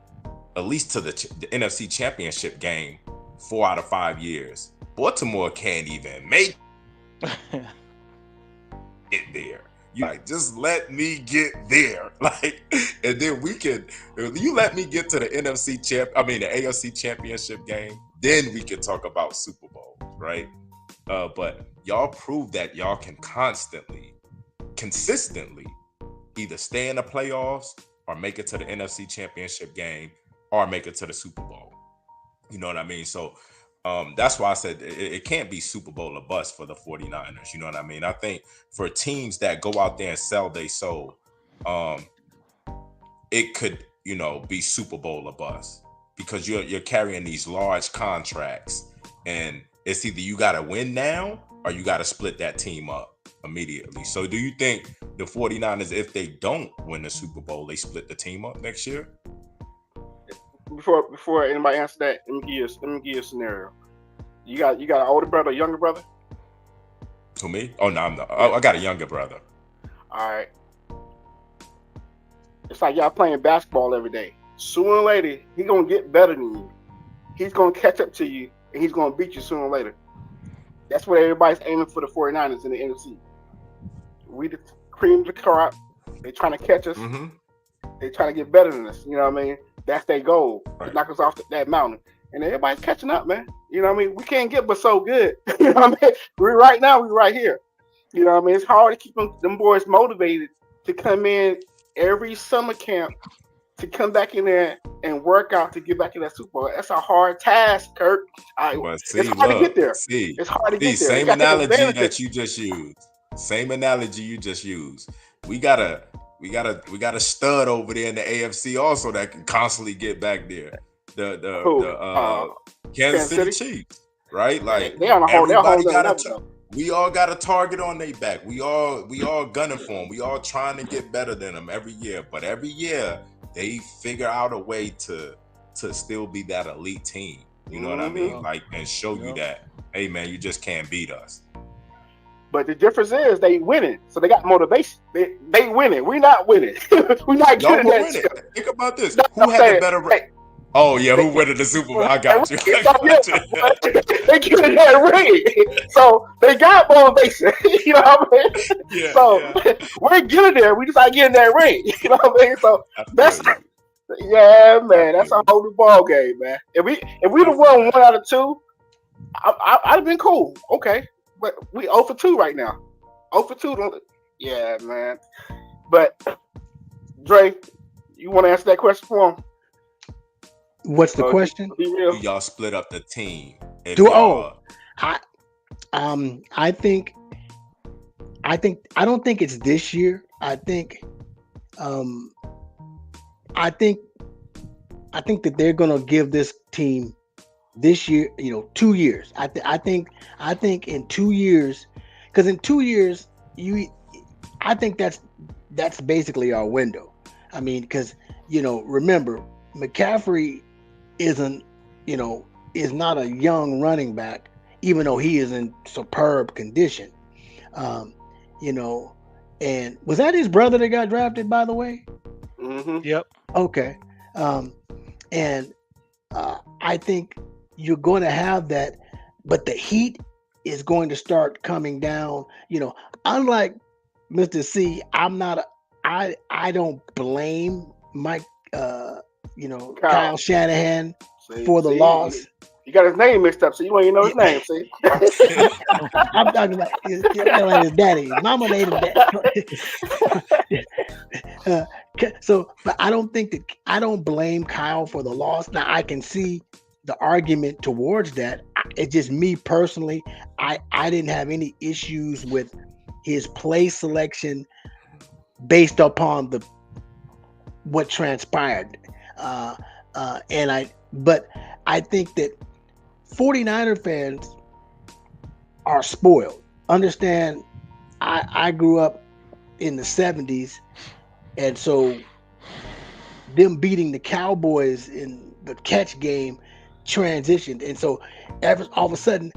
at least to the NFC Championship game 4 out of 5 years. Baltimore can't even make it there. You like, just let me get there. Like, and then you let me get to the the AFC championship game, then we can talk about Super Bowl, right? But y'all prove that y'all can consistently either stay in the playoffs or make it to the NFC championship game or make it to the Super Bowl. You know what I mean? So that's why I said it can't be Super Bowl or bust for the 49ers. You know what I mean? I think for teams that go out there and sell their soul, it could, be Super Bowl or bust because you're carrying these large contracts, and it's either you got to win now or you got to split that team up immediately. So do you think the 49ers, if they don't win the Super Bowl, they split the team up next year? Before anybody answer that, let me give you a scenario. You got an older brother, younger brother? To me? Oh no, I'm not. I got a younger brother. All right. It's like y'all playing basketball every day. Sooner or later, he's gonna get better than you. He's gonna catch up to you, and he's gonna beat you sooner or later. That's what everybody's aiming for the 49ers in the NFC. We the cream of the crop. They're trying to catch us. Mm-hmm. They're trying to get better than us. You know what I mean? That's their goal. Right. Knock us off that mountain. And everybody's catching up, man. You know what I mean? We can't get but so good. You know what I mean? We're right here. You know what I mean? It's hard to keep them boys motivated to come in every summer camp, to come back in there and work out to get back in that Super Bowl. That's a hard task, Kurt. It's hard to get there. It's hard to get there. Same analogy that you just used. Same analogy you just used. We got a stud over there in the AFC also that can constantly get back there. The Kansas City Chiefs, right? Like they on a whole we all got a target on their back. We all gunning for them. We all trying to get better than them every year. But every year they figure out a way to still be that elite team. You know what I mean? Like, and show you that, hey man, you just can't beat us. But the difference is they winning, so they got motivation. They winning. We're not winning. We're not getting that shit. Think about this. Who had the better? Oh yeah, who won the Super Bowl? I got you. They getting that ring, so they got motivation. You know what I mean? We're getting there. We just not getting that ring. You know what I mean? So that's man. That's a whole new ball game, man. If we'd have won 1 out of 2, I'd have been cool. Okay. But we 0 for 2 right now. 0 for 2. Yeah, man. But Dre, you want to answer that question for him? What's the question? Do y'all split up the team? I don't think it's this year. I think that they're gonna give this team this year, 2 years. I think in 2 years, because in 2 years, I think that's basically our window. I mean, because remember, McCaffrey is not a young running back, even though he is in superb condition. And was that his brother that got drafted, by the way? Mm-hmm. Yep. Okay. And I think you're going to have that, but the heat is going to start coming down. Unlike Mr. C, I don't blame Mike, Kyle Shanahan for the loss. You got his name mixed up, so you don't even know his name. See, I'm talking about his daddy. His mama named him that. But I don't blame Kyle for the loss. Now I can see the argument towards that. It's just me personally. I didn't have any issues with his play selection based upon what transpired. But I think that 49er fans are spoiled. Understand, I grew up in the 70s, and so them beating the Cowboys in the catch game transitioned. And so all of a sudden,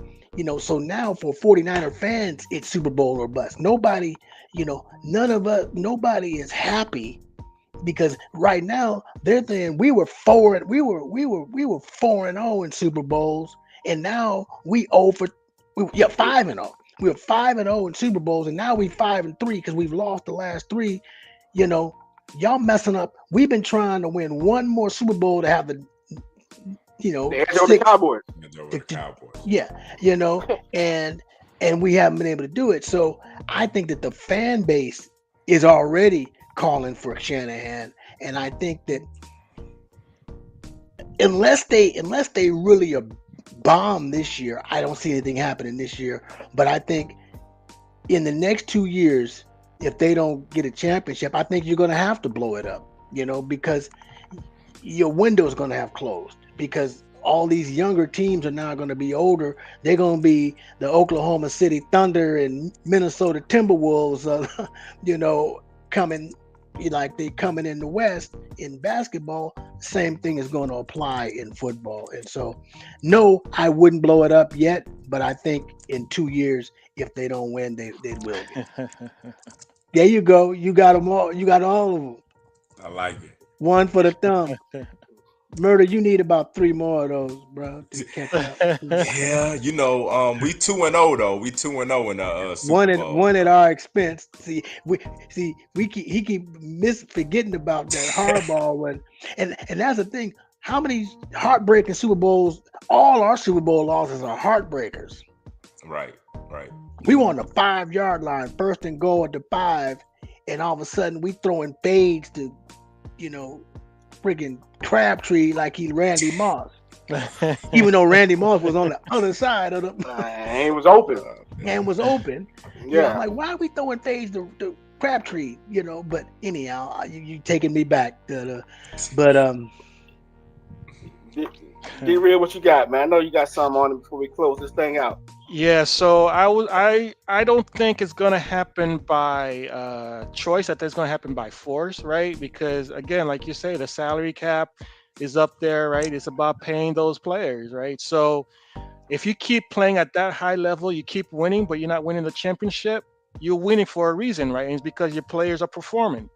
so now for 49er fans, it's Super Bowl or bust. Nobody is happy, because right now they're saying we were 4-0 in Super Bowls, and now we 5-0. we're 5-0 in Super Bowls, and now we 5-3 because we've lost the last 3. You know, y'all messing up. We've been trying to win one more Super Bowl to have the The edge over the Cowboys. yeah, and we haven't been able to do it. So I think that the fan base is already calling for Shanahan, and I think that unless they really bomb this year, I don't see anything happening this year. But I think in the next 2 years, if they don't get a championship, I think you're going to have to blow it up, because your window is going to have closed, because all these younger teams are now going to be older. They're going to be the Oklahoma City Thunder and Minnesota Timberwolves, coming like they coming in the West in basketball. Same thing is going to apply in football. And so, no, I wouldn't blow it up yet, but I think in 2 years, if they don't win, they will be. There you go. You got them all. You got all of them. I like it. One for the thumb. Murder, you need about 3 more of those, bro, to catch up. Yeah, we 2-0 though. We 2-0 in the Super Bowl. One at our expense. He keep forgetting about that Harbaugh one, and that's the thing. How many heartbreaking Super Bowls? All our Super Bowl losses are heartbreakers. Right. We were on the 5-yard line, 1st and goal at the 5, and all of a sudden we throwing fades to, freaking Crabtree like he's Randy Moss. Even though Randy Moss was on the other side of the and it was open. Yeah. I'm like, why are we throwing fades to Crabtree? But anyhow, you taking me back to Get real what you got, man. I know you got something on it before we close this thing out. Yeah, so I don't think it's gonna happen by choice. I think it's gonna happen by force, right? Because again, like you say, the salary cap is up there, right? It's about paying those players, right? So if you keep playing at that high level, you keep winning, but you're not winning the championship, you're winning for a reason, right? And it's because your players are performing.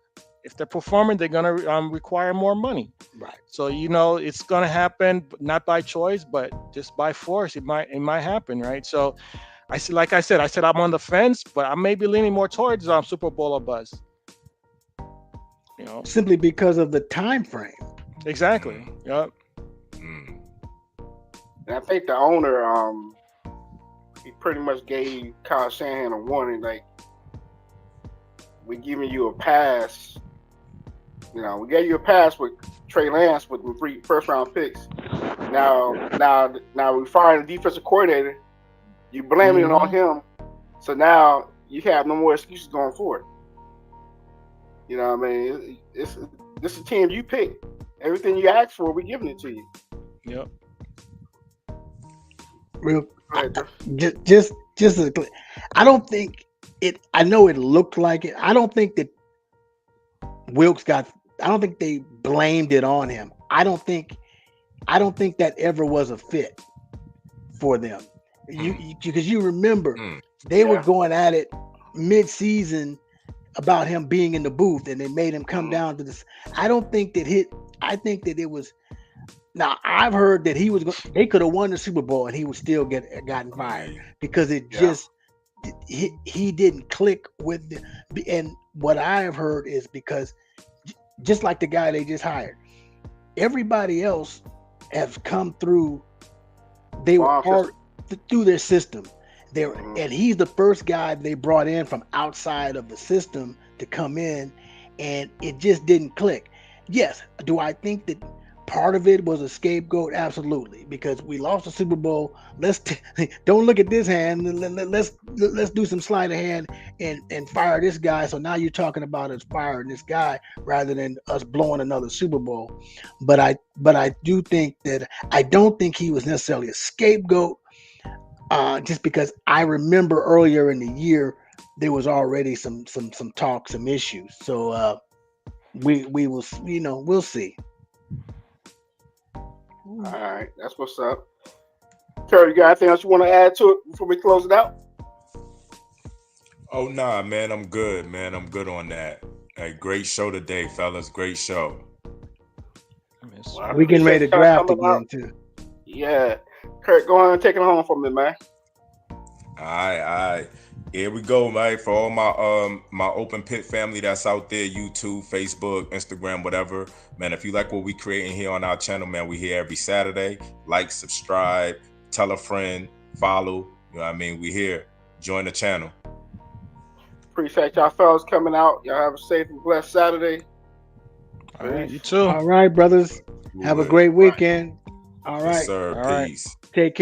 If they're performing, they're gonna require more money, right? So it's gonna happen, not by choice, but just by force. It might happen, right? So I said I'm on the fence, but I may be leaning more towards Super Bowl or buzz. Simply because of the time frame. Exactly. Yep. And I think the owner, he pretty much gave Kyle Shanahan a warning, like, we're giving you a pass. We gave you a pass with Trey Lance with the 3 first-round picks. Now we're firing the defensive coordinator. You blaming it on him. So now you have no more excuses going forward. You know what I mean? This is a team you pick. Everything you ask for, we're giving it to you. Yep. I don't think it. I know it looked like it. I don't think that Wilkes I don't think they blamed it on him. I don't think that ever was a fit for them. Because you remember they were going at it mid-season about him being in the booth, and they made him come down to this. I don't think that I think that it was. Now I've heard that they could have won the Super Bowl and he would still gotten fired because it just he didn't click with and what I have heard is because just like the guy they just hired, everybody else has come through. They were through their system. And he's the first guy they brought in from outside of the system to come in, and it just didn't click. Yes, do I think that part of it was a scapegoat? Absolutely, because we lost the Super Bowl. Don't look at this hand. Let's do some sleight of hand and fire this guy. So now you're talking about us firing this guy rather than us blowing another Super Bowl. But I do think that I don't think he was necessarily a scapegoat. Just because I remember earlier in the year there was already some talk, some issues. So we will, we'll see. All right, that's what's up. Terry, you got anything else you want to add to it before we close it out? Oh nah, man, I'm good, man. I'm good on that. Hey, great show today, fellas. Great show. Well, we getting ready to draft again too. Yeah. Kurt, go on and take it home for me, man. All right. Here we go, man. For all my open pit family that's out there, YouTube, Facebook, Instagram, whatever, man. If you like what we creating here on our channel, man, we here every Saturday. Like, subscribe, tell a friend, follow. You know what I mean? We here. Join the channel. Appreciate y'all fellas coming out. Y'all have a safe and blessed Saturday. All right, Peace. you too. All right, brothers. Have a Good. great weekend. All Yes, right. sir. All right. Peace. Take care.